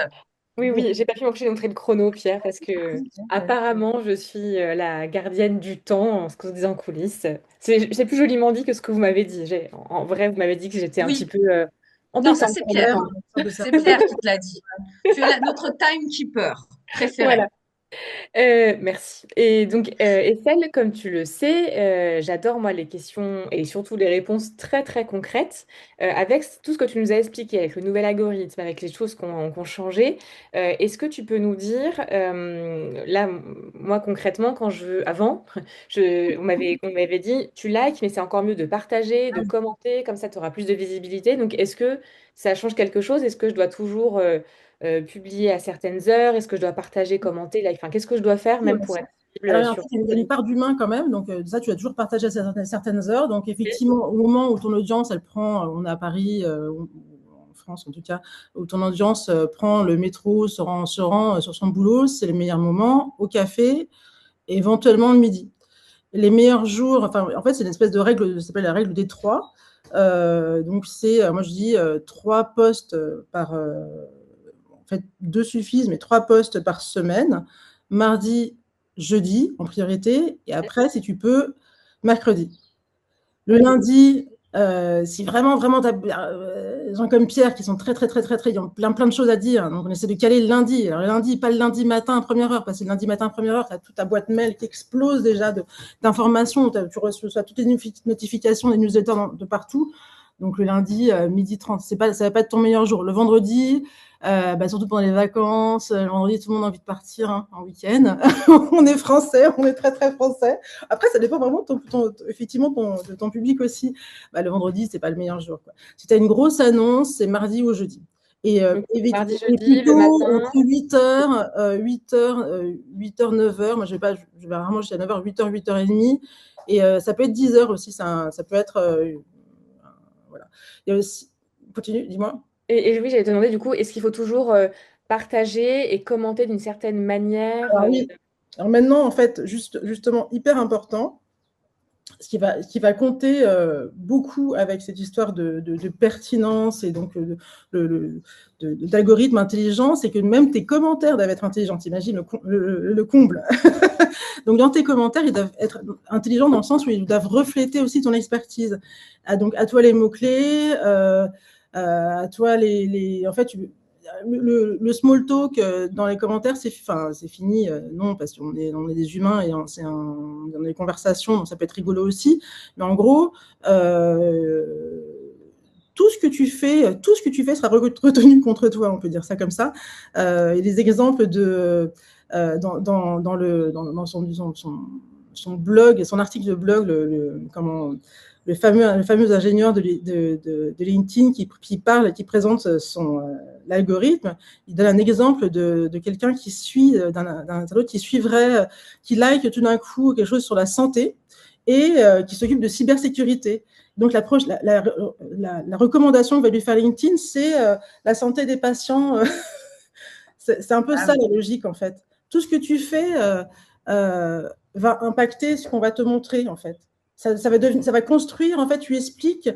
oui, j'ai pas pu m'empêcher de montrer le chrono, Pierre, parce que apparemment, je suis la gardienne du temps, en ce qu'on se dit en coulisses. C'est plus joliment dit que ce que vous m'avez dit. En vrai, vous m'avez dit que j'étais un petit Oui. peu Non, ça embêtante c'est pour le Pierre. temps. C'est Pierre qui te l'a dit. Tu es notre timekeeper préféré. Voilà. Merci. Et donc, Estelle, comme tu le sais, j'adore moi les questions et surtout les réponses très très concrètes. Avec tout ce que tu nous as expliqué, avec le nouvel algorithme, avec les choses qu'on changé, est-ce que tu peux nous dire, là, moi concrètement, avant, on m'avait dit, tu likes, mais c'est encore mieux de partager, de commenter, comme ça tu auras plus de visibilité. Donc, est-ce que ça change quelque chose? Est-ce que je dois toujours publier à certaines heures? Est-ce que je dois partager, commenter, like, enfin, qu'est-ce que je dois faire Oui, même bien pour sûr. être Alors, visible en sur... fait, il y a une part d'humain quand même, donc ça, tu as toujours partagé à certaines heures. Donc, effectivement, au moment où ton audience, elle prend, on est à Paris, en France en tout cas, où ton audience prend le métro, se rend sur son boulot, c'est le meilleur moment, au café, et éventuellement le midi. Les meilleurs jours, enfin, en fait, c'est une espèce de règle, ça s'appelle la règle des trois. Donc, moi, je dis 3 postes par. En fait, 2 suffisent, mais 3 postes par semaine. Mardi, jeudi, en priorité. Et après, si tu peux, mercredi. Le lundi, si vraiment, tu as des gens comme Pierre qui sont très, ils ont plein de choses à dire. Donc, on essaie de caler le lundi. Alors, le lundi, pas le lundi matin à première heure, parce que le lundi matin à première heure, tu as toute ta boîte mail qui explose déjà d'informations. Tu reçois toutes les notifications, les newsletters de partout. Donc, le lundi, 12h30, ça va pas être ton meilleur jour. Le vendredi, surtout pendant les vacances, le vendredi, tout le monde a envie de partir en week-end. On est français, on est très français. Après, ça dépend vraiment effectivement de ton public aussi. Le vendredi, c'est pas le meilleur jour, quoi. Si tu as une grosse annonce, c'est mardi ou jeudi. Et Mardi, et jeudi, le plutôt matin. entre 8h, 9h. Moi, je vais rarement jusqu'à 9h, 8h, 8h30. Et ça peut être 10h aussi. Ça peut être. Voilà. Il y a aussi. Continue, dis-moi. Et oui, j'allais te demander du coup, est-ce qu'il faut toujours partager et commenter d'une certaine manière Alors oui. Alors maintenant, en fait, justement, hyper important, ce qui va compter beaucoup avec cette histoire de pertinence et donc d'algorithme intelligent, c'est que même tes commentaires doivent être intelligents. T'imagines le comble. Donc, dans tes commentaires, ils doivent être intelligents dans le sens où ils doivent refléter aussi ton expertise. Donc, à toi les mots-clés, à toi en fait, le small talk dans les commentaires, c'est fini. Non, parce qu'on est des humains et on a des conversations, donc ça peut être rigolo aussi. Mais en gros, tout ce que tu fais sera retenu contre toi, on peut dire ça comme ça. Et les exemples dans son blog, son article de blog, le fameux ingénieur de LinkedIn qui présente l'algorithme, il donne un exemple de quelqu'un qui suit, d'un autre qui suivrait, qui like tout d'un coup quelque chose sur la santé et qui s'occupe de cybersécurité. Donc, la recommandation que va lui faire LinkedIn, c'est la santé des patients. C'est un peu ça la logique, en fait. Tout ce que tu fais va impacter ce qu'on va te montrer, en fait. Ça va construire, en fait, tu expliques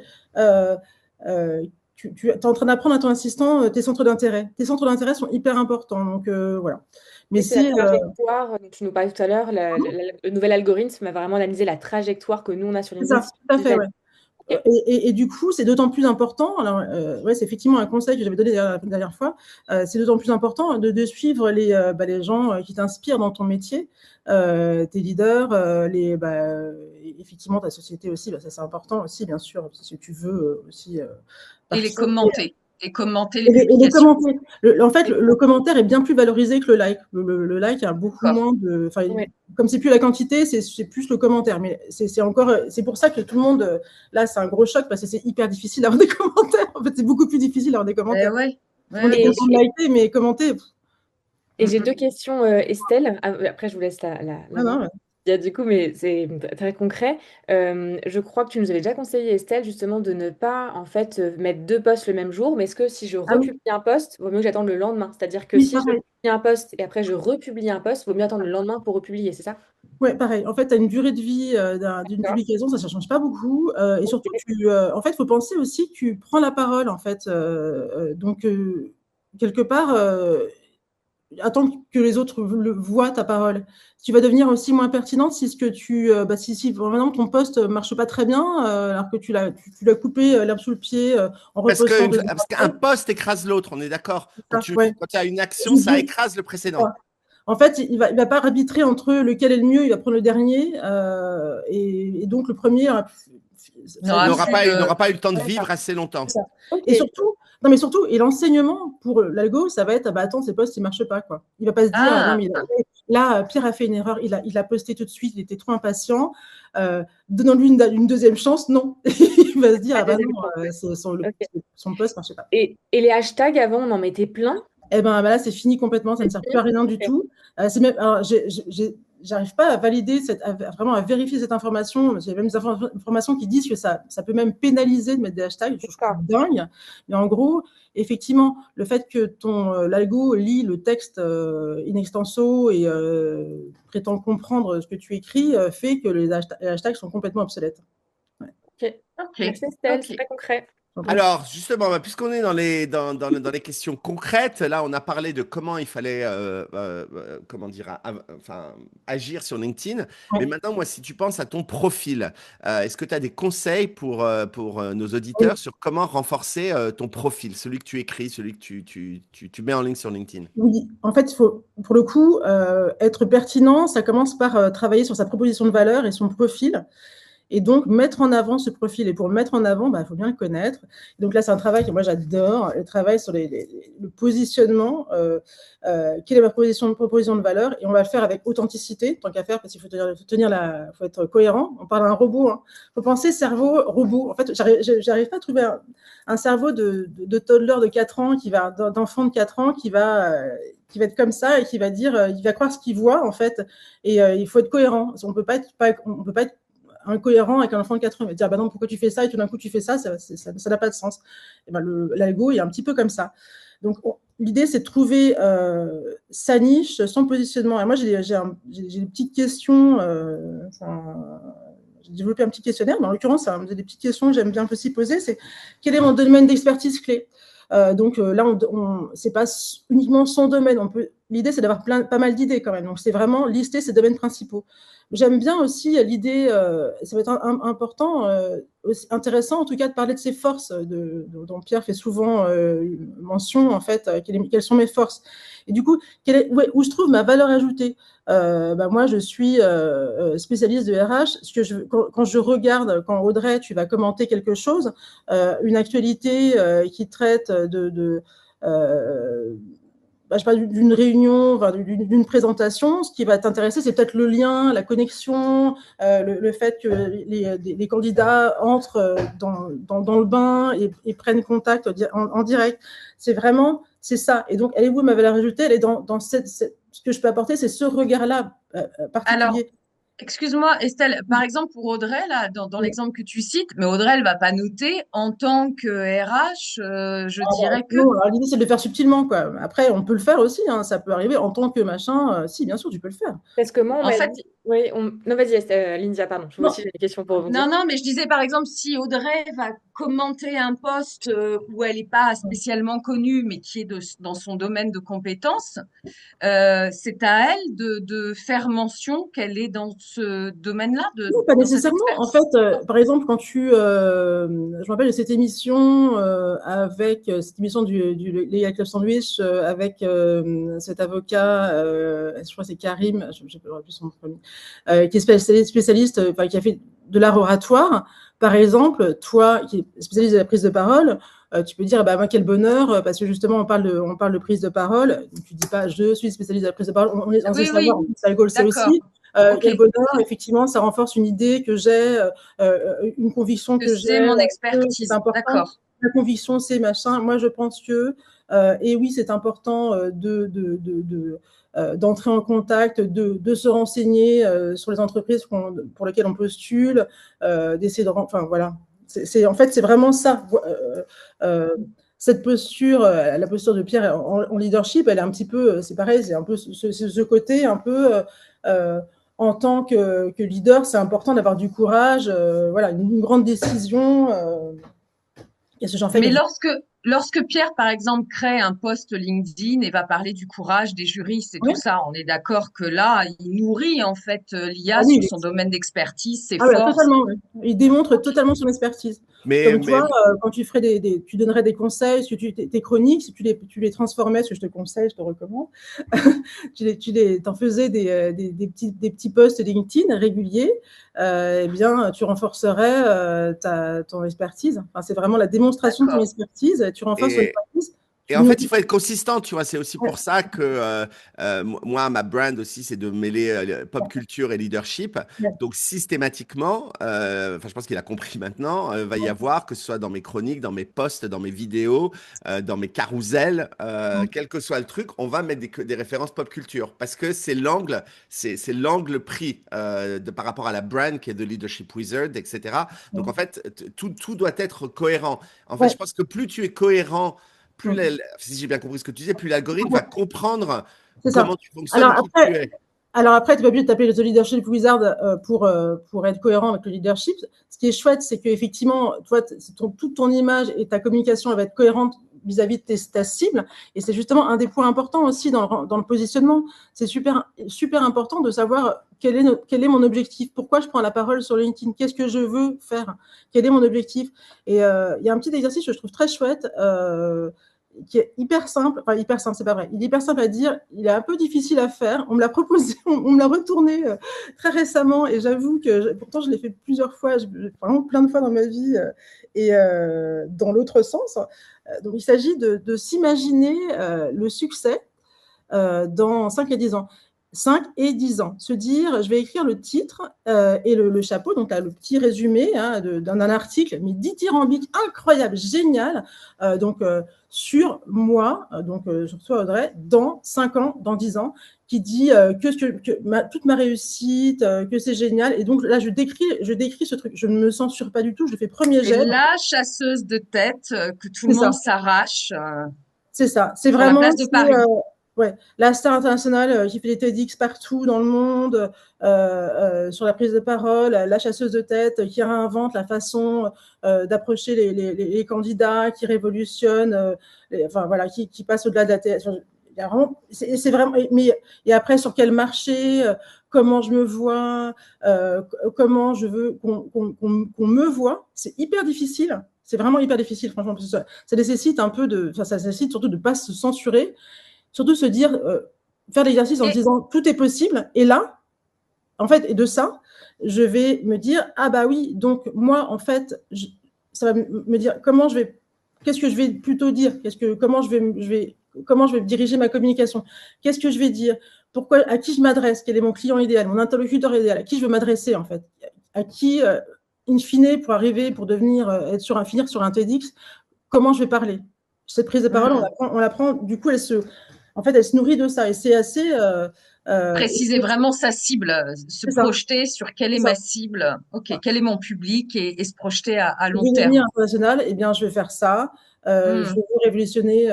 tu es en train d'apprendre à ton assistant tes centres d'intérêt. Tes centres d'intérêt sont hyper importants. Donc, voilà. Mais Oui, c'est la si, trajectoire dont tu nous parlais tout à l'heure. Le nouvel algorithme va vraiment analyser la trajectoire que nous, on a sur c'est LinkedIn. ça, tout à fait, ouais. Ok. Et du coup, c'est d'autant plus important. Alors, ouais, c'est effectivement un conseil que j'avais donné la dernière fois. C'est d'autant plus important de suivre les gens qui t'inspirent dans ton métier, tes leaders, effectivement ta société aussi. Ça, c'est important aussi, bien sûr, si tu veux aussi Et les participer. commenter. Et commenter les Et les publications. commenter. En fait, le commentaire est bien plus valorisé que le like. Le like a beaucoup D'accord. moins de. Enfin, Ouais. comme c'est plus la quantité, c'est plus le commentaire. Mais c'est encore. C'est pour ça que tout le monde. Là, c'est un gros choc parce que c'est hyper difficile d'avoir des commentaires. En fait, c'est beaucoup plus difficile d'avoir des commentaires. Ouais, Tout le monde est Et- content de liker, mais commenter. Et j'ai deux questions, Estelle. Après, je vous laisse la Ah main. non, ouais. Du coup, mais c'est très concret. Je crois que tu nous avais déjà conseillé, Estelle, justement, de ne pas en fait mettre deux posts le même jour. Mais est-ce que si je Ah oui, republie un post, vaut mieux que j'attende le lendemain? C'est-à-dire que oui, si je pareil. publie un post et après je republie un post, vaut mieux attendre le lendemain pour republier, c'est ça? Ouais, pareil. En fait, tu as une durée de vie d'une D'accord. publication, ça ne change pas beaucoup. Et Ok. surtout, en fait, il faut penser aussi que tu prends la parole, en fait. Donc, quelque part, attends que les autres voient ta parole. Tu vas devenir aussi moins pertinente si ce que si vraiment ton poste marche pas très bien, alors que tu l'as coupé l'herbe sous le pied en repostant 2 jours Parce qu'un après. poste écrase l'autre, on est d'accord. Ouais. Quand tu as une action, ça écrase le précédent. En fait, il va pas arbitrer entre lequel est le mieux, il va prendre le dernier, et donc le premier, N'aura Il n'aura pas eu le temps de D'accord. vivre assez longtemps. ça. Ok. Et surtout, non mais surtout, et l'enseignement pour l'algo, ça va être, ah bah attends, ces posts, ils marchent pas, quoi. Il va pas se dire, non Ah, mais là, Pierre a fait une erreur, il a posté tout de suite, il était trop impatient, donnons-lui une deuxième chance, non. Il va se dire, ah bah Deuxième non, chance. Ok. son post marchait pas. Et les hashtags, avant, on en mettait plein. Eh ben, là, c'est fini complètement, ça ne sert plus à rien du Ok. tout. Alors, j'arrive pas à valider, vraiment à vérifier cette information. J'ai même des informations qui disent que ça peut même pénaliser de mettre des hashtags. Je trouve dingue. Mais en gros, effectivement, le fait que l'algo lit le texte in extenso et prétend comprendre ce que tu écris fait que les hashtags sont complètement obsolètes. Ouais. Ok. Merci, Estelle, c'est très concret. Alors, justement, puisqu'on est dans les questions concrètes, là, on a parlé de comment il fallait comment dire, enfin, agir sur LinkedIn. Ouais. Mais maintenant, moi, si tu penses à ton profil, est-ce que tu as des conseils pour nos auditeurs sur comment renforcer ton profil, celui que tu écris, celui que tu mets en ligne sur LinkedIn? Oui, en fait, il faut, pour le coup, être pertinent, ça commence par travailler sur sa proposition de valeur et son profil. Et donc, mettre en avant ce profil. Et pour le mettre en avant, il faut bien le connaître. Donc là, c'est un travail que moi, j'adore, le travail sur le positionnement. Quelle est ma proposition de valeur? Et on va le faire avec authenticité, tant qu'à faire, parce qu'il faut faut être cohérent. On parle d'un robot. Il faut penser cerveau-robot. En fait, j'arrive pas à trouver un cerveau de toddler de 4 ans, d'enfant de 4 ans qui va être comme ça et qui va dire, il va croire ce qu'il voit, en fait. Et il faut être cohérent. On peut pas être incohérent avec un enfant de 4 ans. Il va dire, bah non, pourquoi tu fais ça et tout d'un coup tu fais ça, ça n'a pas de sens. Et ben, l'algo est un petit peu comme ça. Donc, l'idée, c'est de trouver sa niche, son positionnement. Et moi, j'ai des petites questions. J'ai développé un petit questionnaire, mais en l'occurrence, c'est des petites questions que j'aime bien aussi poser. C'est quel est mon domaine d'expertise clé? Donc là, c'est pas uniquement son domaine. L'idée, c'est d'avoir pas mal d'idées quand même. Donc, c'est vraiment lister ses domaines principaux. J'aime bien aussi l'idée, ça va être important, intéressant en tout cas de parler de ses forces, dont Pierre fait souvent mention en fait, quelles sont mes forces. Et du coup, où je trouve ma valeur ajoutée. Moi, je suis spécialiste de RH. Quand je regarde, quand Audrey, tu vas commenter quelque chose, une actualité qui traite je parle d'une réunion, d'une présentation, ce qui va t'intéresser, c'est peut-être le lien, la connexion, le fait que les candidats entrent dans le bain et prennent contact en direct. C'est ça. Et donc, elle est où ma valeur ajoutée? Elle est dans ce que je peux apporter, c'est ce regard-là particulier. Alors, excuse-moi, Estelle, par exemple, pour Audrey, là, dans l'exemple que tu cites, mais Audrey, elle va pas noter en tant que RH, je dirais que. Non, l'idée, c'est de le faire subtilement, quoi. Après, on peut le faire aussi, ça peut arriver en tant que machin. Si, bien sûr, tu peux le faire. Parce que moi, En fait, Oui, non, vas-y, Lindia, pardon. Je vois Non, aussi, j'ai des questions pour rebondir. Non, mais je disais par exemple, si Audrey va commenter un post où elle n'est pas spécialement connue, mais qui est dans son domaine de compétences, c'est à elle de faire mention qu'elle est dans ce domaine-là, non, pas dans cette nécessairement. En fait, expertise. par exemple, quand je me rappelle de cette émission avec cette émission du Legal Club Sandwich avec cet avocat, je crois que c'est Karim, je ne sais plus son nom, qui est spécialiste, enfin, qui a fait de l'art oratoire. Par exemple, toi, qui es spécialiste de la prise de parole, tu peux dire, bah, moi, quel bonheur, parce que justement, on parle de prise de parole. Donc, tu dis pas, je suis spécialiste de la prise de parole. On est censé Oui, savoir, oui, en plus, Algo le sait d'accord. aussi. Ok. Quel bonheur, effectivement, ça renforce une idée que j'ai, une conviction Que que c'est j'ai, mon que c'est expertise. important. D'accord. La conviction, c'est machin. Moi, je pense que, et oui, c'est important d'entrer en contact, de se renseigner sur les entreprises pour lesquelles on postule, d'essayer de, enfin voilà. En fait, c'est vraiment ça. Cette posture, la posture de Pierre en leadership, elle est un petit peu, c'est pareil, c'est un peu ce côté un peu en tant que leader, c'est important d'avoir du courage, voilà, une grande décision. Et ce j'en fais Mais comme ça. lorsque Pierre, par exemple, crée un post LinkedIn et va parler du courage des juristes et Oui, tout ça, on est d'accord que là, il nourrit en fait ah l'IA oui, sur son domaine d'expertise, ses ah ouais, forces. totalement. Ouais. Il démontre Ok, totalement son expertise. Mais, Comme mais, toi, quand tu ferais tu donnerais des conseils, si tes chroniques, si tu les transformais, ce que je te conseille, je te recommande, t'en faisais des petits posts LinkedIn réguliers, eh bien, tu renforcerais ton expertise. Enfin, c'est vraiment la démonstration de ton d'accord. expertise. Tu renforces ton et, expertise. Et Tu en fait, il nourris. faut être consistant, tu vois. C'est aussi Ouais, pour ça que moi, ma brand aussi, c'est de mêler pop culture et leadership. ouais, Donc, systématiquement, enfin, je pense qu'il a compris maintenant, va y avoir, que ce soit dans mes chroniques, dans mes posts, dans mes vidéos, dans mes carousels, quel que soit le truc, on va mettre des références pop culture parce que c'est l'angle pris par rapport à la brand qui est de Leadership Wizard, etc. Donc, en fait, tout doit être cohérent. En fait, ouais, je pense que plus tu es cohérent, ouais. si j'ai bien compris ce que tu disais, plus l'algorithme va comprendre C'est ça. comment tu fonctionnes Alors et qui après, tu es. Alors après, tu n'es pas obligé de t'appeler The Leadership Wizard pour être cohérent avec le leadership. Ce qui est chouette, c'est qu'effectivement, toi, toute ton image et ta communication elle va être cohérente vis-à-vis de ta cible. Et c'est justement un des points importants aussi dans le positionnement. C'est super, super important de savoir quel est mon objectif, pourquoi je prends la parole sur LinkedIn, qu'est-ce que je veux faire, quel est mon objectif. Et il y a un petit exercice que je trouve très chouette. Qui est hyper simple, enfin hyper simple, c'est pas vrai, il est hyper simple à dire, il est un peu difficile à faire, on me l'a proposé, on me l'a retourné très récemment et j'avoue que pourtant je l'ai fait plusieurs fois, vraiment plein de fois dans ma vie et dans l'autre sens. Donc il s'agit de s'imaginer le succès dans 5 et 10 ans. 5 et 10 ans. Se dire, je vais écrire le titre et le chapeau, donc là, le petit résumé hein, d'un article, mais dithyrambique, incroyable, génial, sur moi, sur toi Audrey, dans 5 ans, dans 10 ans, qui dit toute ma réussite, que c'est génial. Et donc là, je décris ce truc. Je ne me censure pas du tout, je le fais premier C'est jet. la chasseuse de tête que tout C'est le monde ça. s'arrache C'est ça. C'est sur la vraiment place de Paris. ouais, la star internationale qui fait des TEDx partout dans le monde, sur la prise de parole, la chasseuse de tête qui réinvente la façon d'approcher les candidats, qui révolutionne, enfin voilà, qui passe au-delà de la tête. C'est vraiment, mais et après sur quel marché, comment je me vois, comment je veux qu'on me voit, c'est hyper difficile. C'est vraiment hyper difficile, franchement, parce que ça nécessite un peu ça nécessite surtout de ne pas se censurer, surtout se dire, faire l'exercice en se Et disant tout est possible. Et là, en fait, et de ça, je vais me dire ah bah oui, donc moi en fait, ça va me dire qu'est-ce que je vais plutôt dire, comment je vais diriger ma communication, qu'est-ce que je vais dire, pourquoi, à qui je m'adresse, quel est mon client idéal, mon interlocuteur idéal, à qui je veux m'adresser en fait, à qui, in fine, pour arriver, pour devenir, finir sur un TEDx, comment je vais parler. Cette prise de parole, hmm, on l'apprend, du coup, en fait, elle se nourrit de ça. Et c'est assez. préciser vraiment sa cible, se C'est ça, projeter sur quelle c'est est ça. ma cible, ok, quel est mon public et se projeter à long L'économie terme. internationale, eh bien, je vais faire ça. Je Hmm, vais révolutionner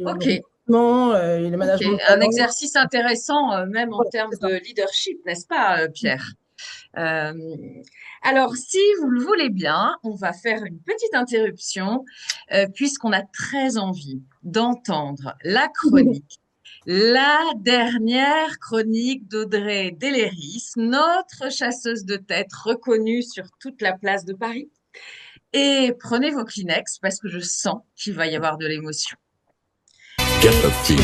ok, recrutement et le Ok, management de un talent. exercice intéressant, même en Voilà, termes c'est ça. de leadership, n'est-ce pas, Pierre? Euh, alors, si vous le voulez bien, on va faire une petite interruption, puisqu'on a très envie d'entendre la dernière chronique d'Audrey Deléris, notre chasseuse de tête reconnue sur toute la place de Paris. Et prenez vos Kleenex parce que je sens qu'il va y avoir de l'émotion. Cappuccino.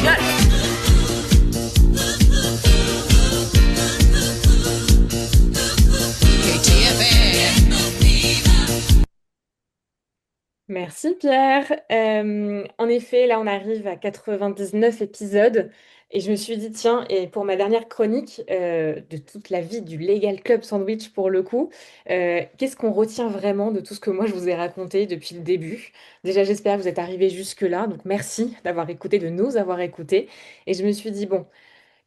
Merci Pierre. En effet, là on arrive à 99 épisodes et je me suis dit, tiens, et pour ma dernière chronique de toute la vie du Legal Club Sandwich pour le coup, qu'est-ce qu'on retient vraiment de tout ce que moi je vous ai raconté depuis le début? Déjà, j'espère que vous êtes arrivés jusque-là, donc merci d'avoir écouté, de nous avoir écoutés. Et je me suis dit, bon,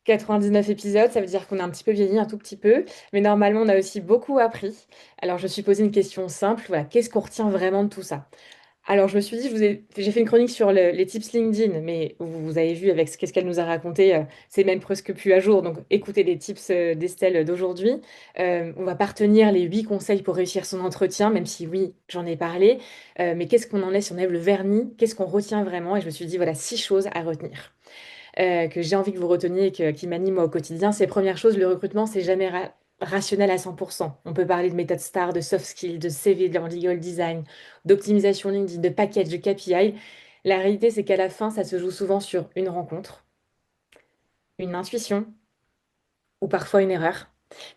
99 épisodes, ça veut dire qu'on a un petit peu vieilli, un tout petit peu, mais normalement on a aussi beaucoup appris. Alors je me suis posé une question simple, voilà, qu'est-ce qu'on retient vraiment de tout ça? Alors, je me suis dit, j'ai fait une chronique sur les tips LinkedIn, mais vous avez vu avec qu'est-ce qu'elle nous a raconté, c'est même presque plus à jour. Donc, écoutez les tips d'Estelle d'aujourd'hui. On va pas retenir les 8 conseils pour réussir son entretien, même si oui, j'en ai parlé. Mais qu'est-ce qu'on en est si on enlève le vernis? Qu'est-ce qu'on retient vraiment? Et je me suis dit, voilà, 6 choses à retenir que j'ai envie que vous reteniez et qui m'animent moi au quotidien. C'est première chose, le recrutement, c'est jamais rationnel à 100%. On peut parler de méthode STAR, de soft skills, de CV, de legal design, d'optimisation LinkedIn, de package, de KPI. La réalité, c'est qu'à la fin, ça se joue souvent sur une rencontre, une intuition ou parfois une erreur.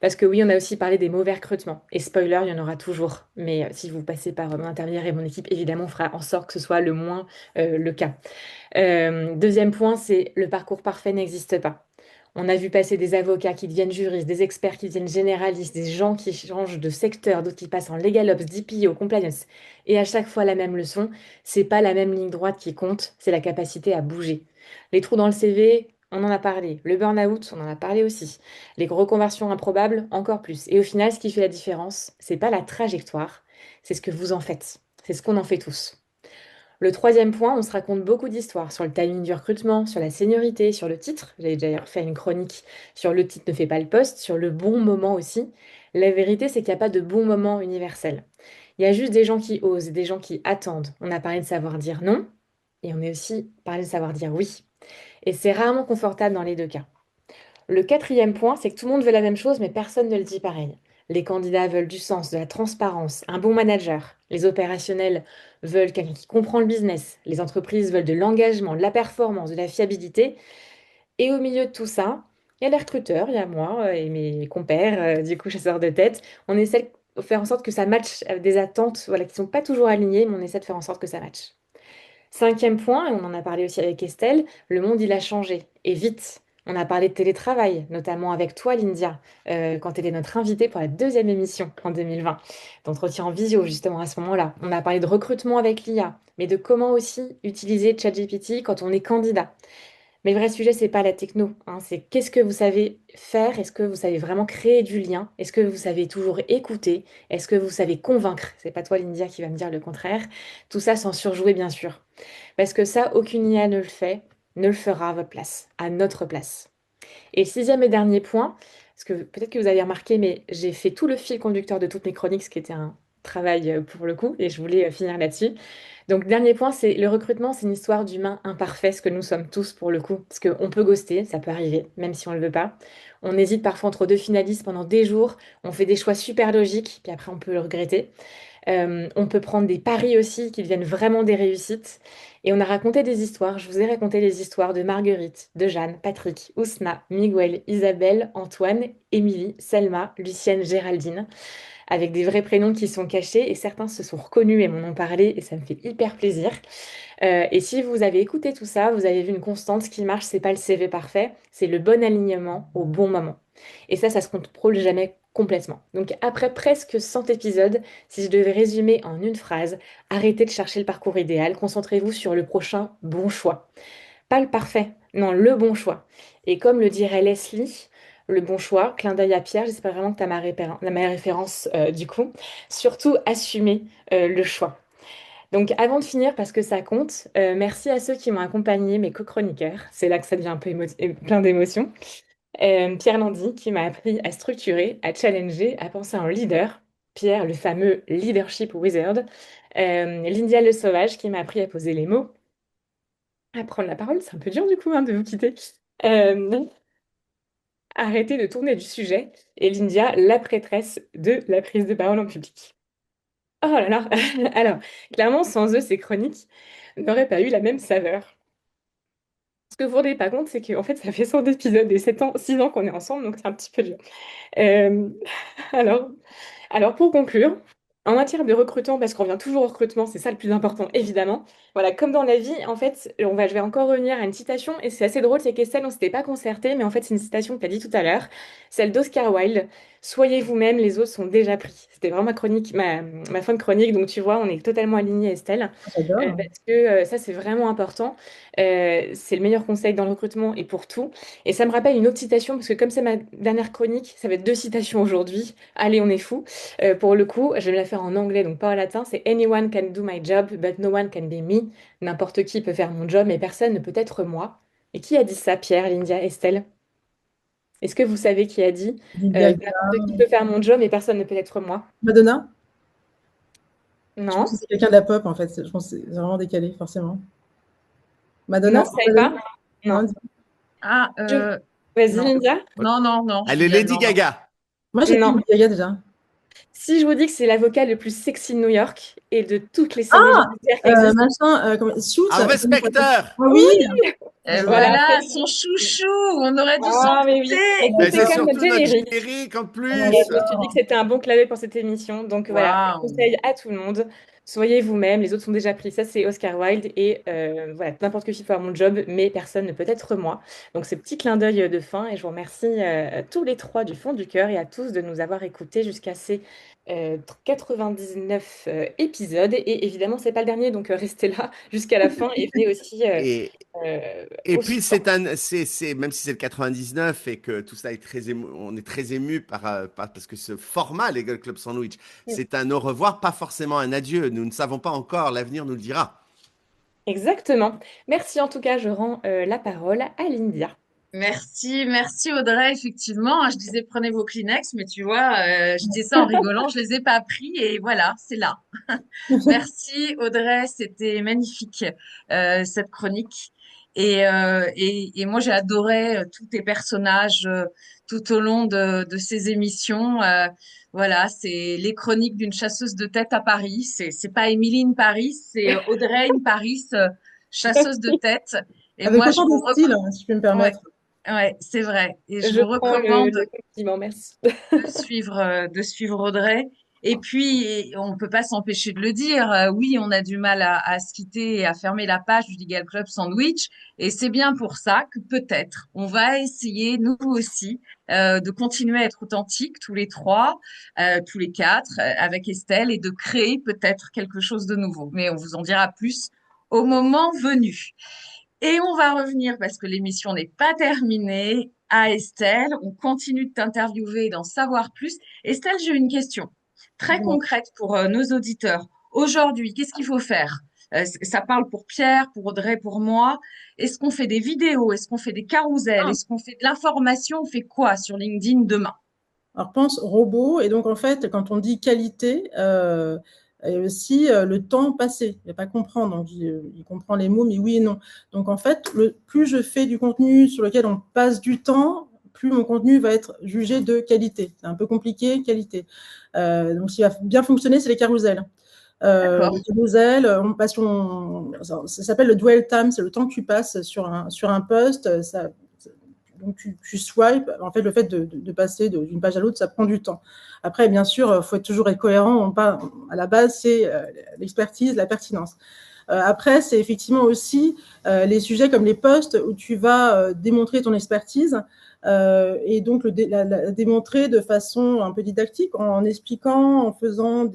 Parce que oui, on a aussi parlé des mauvais recrutements. Et spoiler, il y en aura toujours. Mais si vous passez par mon intermédiaire et mon équipe, évidemment, on fera en sorte que ce soit le moins le cas. Deuxième point, c'est le parcours parfait n'existe pas. On a vu passer des avocats qui deviennent juristes, des experts qui deviennent généralistes, des gens qui changent de secteur, d'autres qui passent en legal ops, DPO, compliance. Et à chaque fois la même leçon, c'est pas la même ligne droite qui compte, c'est la capacité à bouger. Les trous dans le CV, on en a parlé. Le burn-out, on en a parlé aussi. Les reconversions improbables, encore plus. Et au final, ce qui fait la différence, c'est pas la trajectoire, c'est ce que vous en faites. C'est ce qu'on en fait tous. Le troisième point, on se raconte beaucoup d'histoires sur le timing du recrutement, sur la seniorité, sur le titre. J'avais déjà fait une chronique sur le titre ne fait pas le poste, sur le bon moment aussi. La vérité, c'est qu'il n'y a pas de bon moment universel. Il y a juste des gens qui osent, des gens qui attendent. On a parlé de savoir dire non et on a aussi parlé de savoir dire oui. Et c'est rarement confortable dans les deux cas. Le quatrième point, c'est que tout le monde veut la même chose, mais personne ne le dit pareil. Les candidats veulent du sens, de la transparence, un bon manager. Les opérationnels veulent quelqu'un qui comprend le business. Les entreprises veulent de l'engagement, de la performance, de la fiabilité. Et au milieu de tout ça, il y a les recruteurs, il y a moi et mes compères, du coup chasseurs de tête. On essaie de faire en sorte que ça matche avec des attentes voilà, qui ne sont pas toujours alignées, mais on essaie de faire en sorte que ça matche. Cinquième point, et on en a parlé aussi avec Estelle, le monde il a changé et vite. On a parlé de télétravail, notamment avec toi, Lindia, quand tu étais notre invitée pour la deuxième émission en 2020, d'entretien en visio justement à ce moment-là. On a parlé de recrutement avec l'IA, mais de comment aussi utiliser ChatGPT quand on est candidat. Mais le vrai sujet, c'est pas la techno, hein, c'est qu'est-ce que vous savez faire? Est-ce que vous savez vraiment créer du lien? Est-ce que vous savez toujours écouter? Est-ce que vous savez convaincre? C'est pas toi, Lindia, qui va me dire le contraire. Tout ça sans surjouer, bien sûr. Parce que ça, aucune IA ne le fait, ne le fera à votre place, à notre place. Et le sixième et dernier point, parce que peut-être que vous avez remarqué, mais j'ai fait tout le fil conducteur de toutes mes chroniques, ce qui était un travail pour le coup, et je voulais finir là-dessus. Donc, dernier point, c'est le recrutement, c'est une histoire d'humain imparfait, ce que nous sommes tous pour le coup. Parce qu'on peut ghoster, ça peut arriver, même si on ne le veut pas. On hésite parfois entre deux finalistes pendant des jours, on fait des choix super logiques, puis après on peut le regretter. On peut prendre des paris aussi qui deviennent vraiment des réussites. Et on a raconté des histoires. Je vous ai raconté les histoires de Marguerite, de Jeanne, Patrick, Ousna, Miguel, Isabelle, Antoine, Émilie, Selma, Lucienne, Géraldine, avec des vrais prénoms qui sont cachés et certains se sont reconnus et m'en ont parlé et ça me fait hyper plaisir. Et si vous avez écouté tout ça, vous avez vu une constante, ce qui marche, c'est pas le CV parfait, c'est le bon alignement au bon moment. Et ça se contrôle jamais complètement. Donc après presque 100 épisodes, si je devais résumer en une phrase, arrêtez de chercher le parcours idéal, concentrez-vous sur le prochain bon choix. Pas le parfait, non, le bon choix. Et comme le dirait Leslie, le bon choix, clin d'œil à Pierre, j'espère vraiment que tu as ma référence du coup, surtout assumer le choix. Donc, avant de finir, parce que ça compte, merci à ceux qui m'ont accompagné, mes co-chroniqueurs. C'est là que ça devient un peu plein d'émotions. Pierre Landy, qui m'a appris à structurer, à challenger, à penser en leader. Pierre, le fameux leadership wizard. Lindia Le Sauvage, qui m'a appris à poser les mots, à prendre la parole. C'est un peu dur, du coup, hein, de vous quitter. Euh, Arrêter de tourner du sujet. Et Lindia, la prêtresse de la prise de parole en public. Oh là là! Alors, clairement, sans eux, ces chroniques n'auraient pas eu la même saveur. Ce que vous ne vous rendez pas compte, c'est qu'en fait, ça fait 100 épisodes et 7 ans, 6 ans qu'on est ensemble, donc c'est un petit peu dur. Euh, alors, alors, pour conclure, en matière de recrutement, parce qu'on revient toujours au recrutement, c'est ça le plus important, évidemment. Voilà, comme dans la vie, en fait, je vais encore revenir à une citation, et c'est assez drôle, c'est qu'Estelle, on ne s'était pas concerté, mais en fait, c'est une citation que tu as dit tout à l'heure, celle d'Oscar Wilde. Soyez vous-même, les autres sont déjà pris. C'était vraiment ma chronique, ma fin de chronique, donc tu vois, on est totalement alignés, Estelle. J'adore. Parce que ça, c'est vraiment important. C'est le meilleur conseil dans le recrutement et pour tout. Et ça me rappelle une autre citation, parce que comme c'est ma dernière chronique, ça va être 2 citations aujourd'hui. Allez, on est fou. Pour le coup, je vais la faire en anglais, donc pas en latin. C'est Anyone can do my job, but no one can be me. N'importe qui peut faire mon job, mais personne ne peut être moi. Et qui a dit ça, Pierre, Lindia, Estelle? Est-ce que vous savez qui a dit Lady Gaga, n'importe qui peut faire mon job, mais personne ne peut être moi? Madonna. Je pense que Non? c'est quelqu'un de la pop, en fait. Je pense que c'est vraiment décalé, forcément. Madonna? Non, vous savez pas? Non, Non. dis- Ah, Vas-y, non, Lindia? non, non, non, Elle est Juliette, Lady non, non. Gaga. Moi, j'ai dit Non. Lady Gaga déjà. Si je vous dis que c'est l'avocat le plus sexy de New York et de toutes les séries judiciaires qui existent, Machin, Suits. Harvey Comment ça s'appelle? Specter. Ah oui! Et voilà. voilà, son chouchou, on aurait dû s'en Ah, mais oui. douter. Mais Écoutez, c'est comme notre surtout notre générique. générique en Oh là Et plus. je me suis dit que c'était un bon clavier pour cette émission. Donc voilà, Waouh. conseil à tout le monde. Soyez vous-même, les autres sont déjà pris. Ça, c'est Oscar Wilde. Et voilà, n'importe qui peut faire mon job, mais personne ne peut être moi. Donc, ce petit clin d'œil de fin. Et je vous remercie tous les trois du fond du cœur et à tous de nous avoir écoutés jusqu'à ces 99 épisodes. Et évidemment, c'est pas le dernier, donc restez là jusqu'à la fin et venez aussi Et, et au puis, suivant. même si c'est le 99 et que tout ça est on est très ému parce que ce format, les Girl Club Sandwich, c'est un au revoir, pas forcément un adieu. Nous ne savons pas encore, l'avenir nous le dira. Exactement. Merci en tout cas, je rends la parole à Lindia. Merci, merci Audrey. Effectivement, hein, je disais prenez vos Kleenex, mais tu vois, je dis ça en rigolant, je les ai pas pris et voilà, c'est là. Merci Audrey, c'était magnifique cette chronique. Et moi j'ai adoré tous tes personnages tout au long de ces émissions. Voilà, c'est les chroniques d'une chasseuse de tête à Paris. C'est pas Émiline Paris, c'est Audrey in Paris, chasseuse de tête. Et Avec moi je autant de vous style, hein, si je peux me ouais, permettre. ouais, c'est vrai. Et je Je vous prends recommande le compliment, merci. de suivre Audrey. Et puis, on peut pas s'empêcher de le dire, oui, on a du mal à se quitter et à fermer la page du Legal Club Sandwich. Et c'est bien pour ça que peut-être on va essayer, nous aussi, de continuer à être authentiques, tous les trois, tous les quatre, avec Estelle, et de créer peut-être quelque chose de nouveau. Mais on vous en dira plus au moment venu. Et on va revenir, parce que l'émission n'est pas terminée, à Estelle. On continue de t'interviewer et d'en savoir plus. Estelle, j'ai une question très Dis-moi. concrète pour nos auditeurs. Aujourd'hui, qu'est-ce qu'il faut faire? Ça parle pour Pierre, pour Audrey, pour moi. Est-ce qu'on fait des vidéos? Est-ce qu'on fait des carousels? Ah, Est-ce qu'on fait de l'information? On fait quoi sur LinkedIn demain? alors, pense robot. Et donc, en fait, quand on dit qualité, et aussi le temps passé. Il ne va pas comprendre. Donc, il comprend les mots, mais oui et non. Donc, en fait, plus je fais du contenu sur lequel on passe du temps, plus mon contenu va être jugé de qualité. C'est un peu compliqué, qualité. Donc, ce qui va bien fonctionner, c'est les carousels. D'accord. Le carousel, ça s'appelle le dwell time, c'est le temps que tu passes sur un post. Donc, tu swipes. En fait, le fait de passer d'une page à l'autre, ça prend du temps. Après, bien sûr, il faut toujours être cohérent. À la base, c'est l'expertise, la pertinence. Après, c'est effectivement aussi les sujets comme les posts où tu vas démontrer ton expertise et donc la démontrer de façon un peu didactique en expliquant, en faisant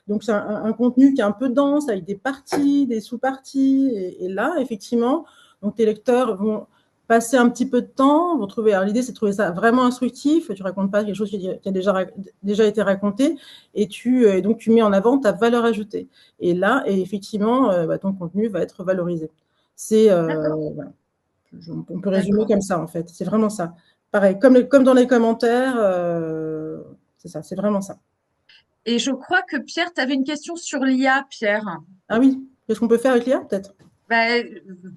donc c'est un contenu qui est un peu dense avec des parties, des sous-parties et là, effectivement, donc tes lecteurs vont passer un petit peu de temps, vous trouvez, alors l'idée c'est de trouver ça vraiment instructif, tu racontes pas quelque chose qui a déjà été raconté, et donc tu mets en avant ta valeur ajoutée. Et là, effectivement, ton contenu va être valorisé. Voilà. On peut résumer comme ça en fait, c'est vraiment ça. Pareil, comme dans les commentaires, c'est ça, c'est vraiment ça. Et je crois que Pierre, tu avais une question sur l'IA, Pierre. Ah oui, qu'est-ce qu'on peut faire avec l'IA peut-être? Ben,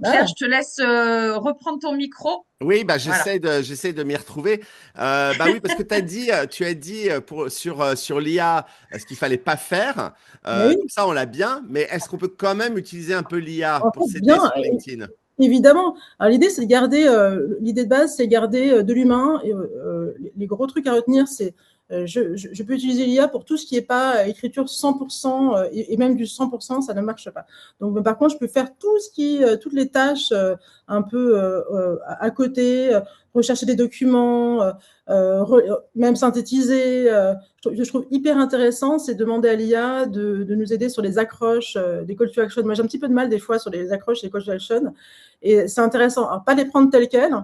Pierre, je te laisse reprendre ton micro. Oui, bah, Voilà. j'essaie de m'y retrouver. Bah oui, parce que tu as dit sur l'IA ce qu'il fallait pas faire. Mais oui, Donc ça, on l'a bien. Mais est-ce qu'on peut quand même utiliser un peu l'IA en pour fait, s'aider bien, sur LinkedIn? évidemment. Alors l'idée, c'est de garder, l'idée de base, c'est garder de l'humain. Et, les gros trucs à retenir, c'est je peux utiliser l'IA pour tout ce qui n'est pas écriture 100%, et même du 100%, ça ne marche pas. Donc, mais par contre, je peux faire toutes les tâches un peu à côté, rechercher des documents, même synthétiser. Je trouve hyper intéressant, c'est demander à l'IA de nous aider sur les accroches, des call to action. Moi, j'ai un petit peu de mal des fois sur les accroches et les call to action. Et c'est intéressant. Alors, pas les prendre telles quelles,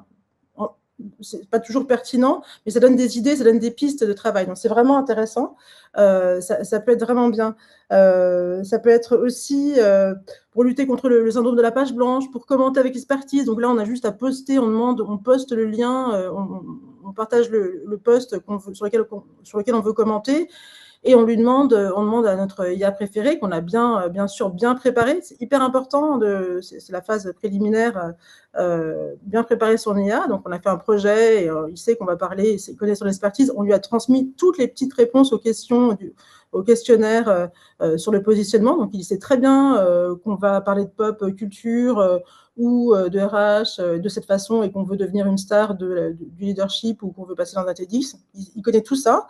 c'est pas toujours pertinent, mais ça donne des idées, ça donne des pistes de travail. Donc c'est vraiment intéressant. Ça peut être vraiment bien. Ça peut être aussi pour lutter contre le syndrome de la page blanche, pour commenter avec expertise. Donc là, on a juste à poster, on poste le lien, on partage le post sur lequel on veut commenter. Et on demande à notre IA préféré qu'on a bien sûr bien préparé. C'est hyper important, c'est la phase préliminaire, bien préparer son IA. Donc on a fait un projet, et il sait qu'on va parler, il connaît son expertise. On lui a transmis toutes les petites réponses aux questions au questionnaire sur le positionnement. Donc il sait très bien qu'on va parler de pop culture ou de RH de cette façon, et qu'on veut devenir une star du leadership, ou qu'on veut passer dans un TEDx. Il connaît tout ça.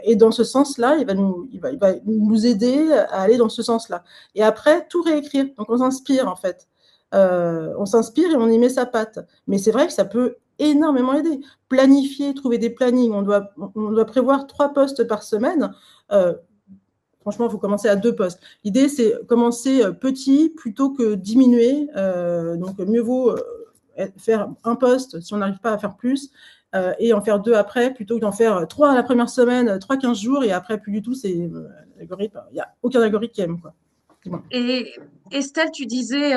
Et dans ce sens-là, il va nous aider à aller dans ce sens-là. Et après, tout réécrire. Donc, on s'inspire, en fait. On s'inspire et on y met sa patte. Mais c'est vrai que ça peut énormément aider. Planifier, trouver des plannings. On doit prévoir 3 postes par semaine. Franchement, il faut commencer à 2 postes. L'idée, c'est commencer petit plutôt que diminuer. Donc, mieux vaut faire un poste si on n'arrive pas à faire plus, et en faire 2 après, plutôt que d'en faire 3 la première semaine, 3 15 jours, et après plus du tout. C'est l'algorithme. Il n'y a aucun algorithme qui aime, quoi. Bon. Et Estelle, tu disais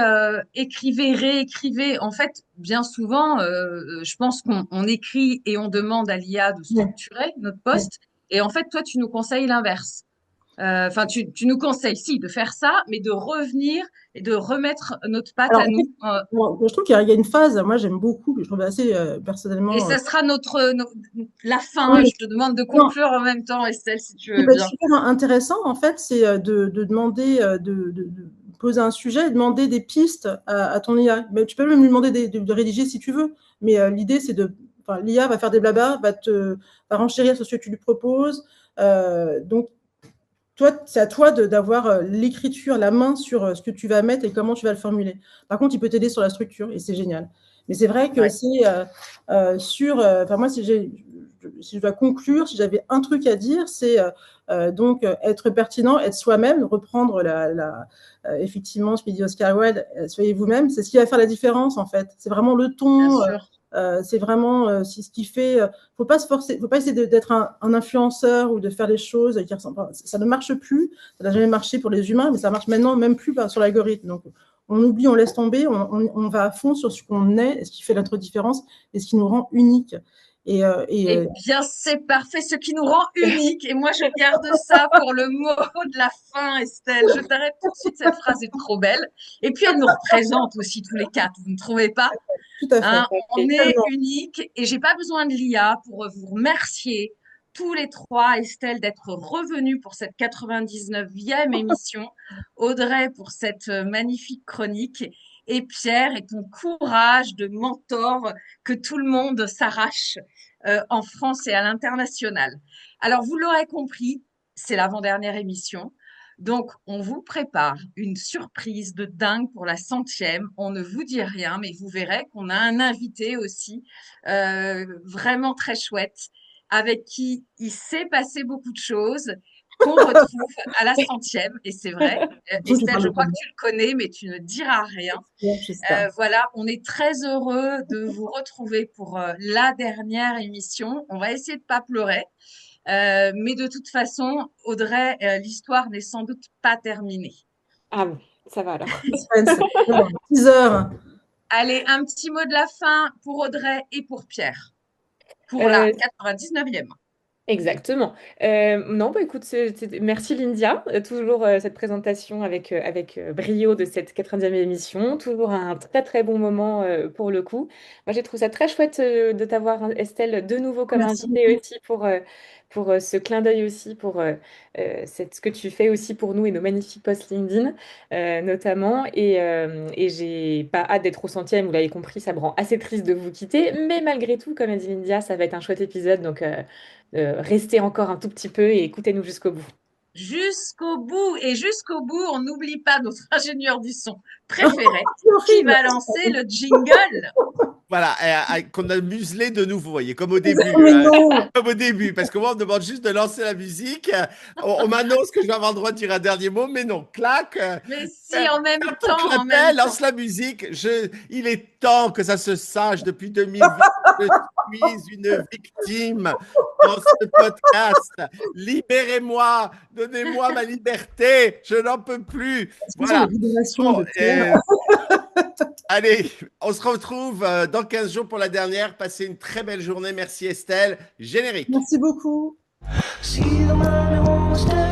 écrivez, réécrivez. En fait, bien souvent, je pense qu'on écrit et on demande à l'IA de Ouais, structurer notre ouais. poste. Et en fait, toi, tu nous conseilles l'inverse. Enfin, tu nous conseilles, si, de faire ça, mais de revenir et de remettre notre patte Alors, à en fait, nous. bon, je trouve qu'il y a une phase, moi j'aime beaucoup, que je trouve assez Et personnellement. ça sera la fin, hein. Oui, Je te demande de non, conclure en même temps, Estelle, si tu ce qui veux peut être bien. super intéressant, en fait, c'est de demander, de poser un sujet, et demander des pistes à ton IA. Mais tu peux même lui demander de rédiger si tu veux. Mais l'idée, c'est enfin, l'IA va faire des blablas, va renchérir sur ce que tu lui proposes. Donc, toi, c'est à toi d'avoir l'écriture, la main sur ce que tu vas mettre et comment tu vas le formuler. Par contre, il peut t'aider sur la structure, et c'est génial. Mais c'est vrai que Ouais, c'est enfin moi, si je dois conclure, si j'avais un truc à dire, c'est donc être pertinent, être soi-même, reprendre effectivement ce que dit Oscar Wilde, soyez vous-même. C'est ce qui va faire la différence, en fait. C'est vraiment le bien ton. sûr. C'est vraiment c'est ce qui fait. Faut pas se forcer, faut pas essayer d'être un influenceur ou de faire des choses qui ressemblent. Ça ne marche plus. Ça n'a jamais marché pour les humains, mais ça marche maintenant même plus sur l'algorithme. Donc on oublie, on laisse tomber, on va à fond sur ce qu'on est, ce qui fait notre différence et ce qui nous rend unique. Eh bien, c'est parfait, ce qui nous rend unique. Et moi, je garde ça pour le mot de la fin, Estelle. Je t'arrête tout de suite, cette phrase est trop belle. Et puis, elle nous représente aussi tous les quatre, vous ne trouvez pas? Tout à fait. Hein, on est Tellement. unique et j'ai pas besoin de l'IA pour vous remercier tous les trois, Estelle, d'être revenus pour cette 99e émission, Audrey pour cette magnifique chronique et Pierre et ton courage de mentor que tout le monde s'arrache en France et à l'international. Alors, vous l'aurez compris, c'est l'avant-dernière émission. Donc, on vous prépare une surprise de dingue pour la 100e. On ne vous dit rien, mais vous verrez qu'on a un invité aussi vraiment très chouette, avec qui il s'est passé beaucoup de choses. qu'on retrouve à la 100e, et c'est vrai. Estelle, je crois que Voilà, tu le connais, mais tu ne diras rien. j'espère. Voilà, on est très heureux de vous retrouver pour la dernière émission. On va essayer de pas pleurer, mais de toute façon, Audrey, l'histoire n'est sans doute pas terminée. Ah bon, ça va alors. Suspense. Alors, teaser. Allez, un petit mot de la fin pour Audrey et pour Pierre, pour la Euh, 99e. Exactement. Non, bah écoute, merci Lindia. Toujours cette présentation avec brio de cette 90e émission. Toujours un très très bon moment pour le coup. Moi, j'ai trouvé ça très chouette de t'avoir, Estelle, de nouveau comme Merci invitée beaucoup. aussi pour ce clin d'œil aussi, pour ce que tu fais aussi pour nous et nos magnifiques posts LinkedIn notamment. Et j'ai pas hâte d'être au 100e, vous l'avez compris, ça me rend assez triste de vous quitter. Mais malgré tout, comme a dit Lindia, ça va être un chouette épisode. Donc, restez encore un tout petit peu et écoutez-nous jusqu'au bout. Jusqu'au bout, et jusqu'au bout, on n'oublie pas notre ingénieur du son préféré C'est qui horrible. va lancer le jingle. Voilà, qu'on a muselé de nouveau, vous voyez, comme au début. Mais non. Comme au début, parce que moi, on me demande juste de lancer la musique. On m'annonce que je vais avoir le droit de dire un dernier mot, mais non, clac. Mais si, en même Quand on temps, en clapait, même temps. lance la musique. Il est temps que ça se sache depuis 2020. Je suis une victime dans ce podcast. Libérez-moi, donnez-moi ma liberté. Je n'en peux plus. Excusez-moi, Voilà. les vibrations Bon, de Pierre. allez, on se retrouve dans 15 jours pour la dernière. Passez une très belle journée. Merci Estelle. Générique. Merci beaucoup. See the money on the stage.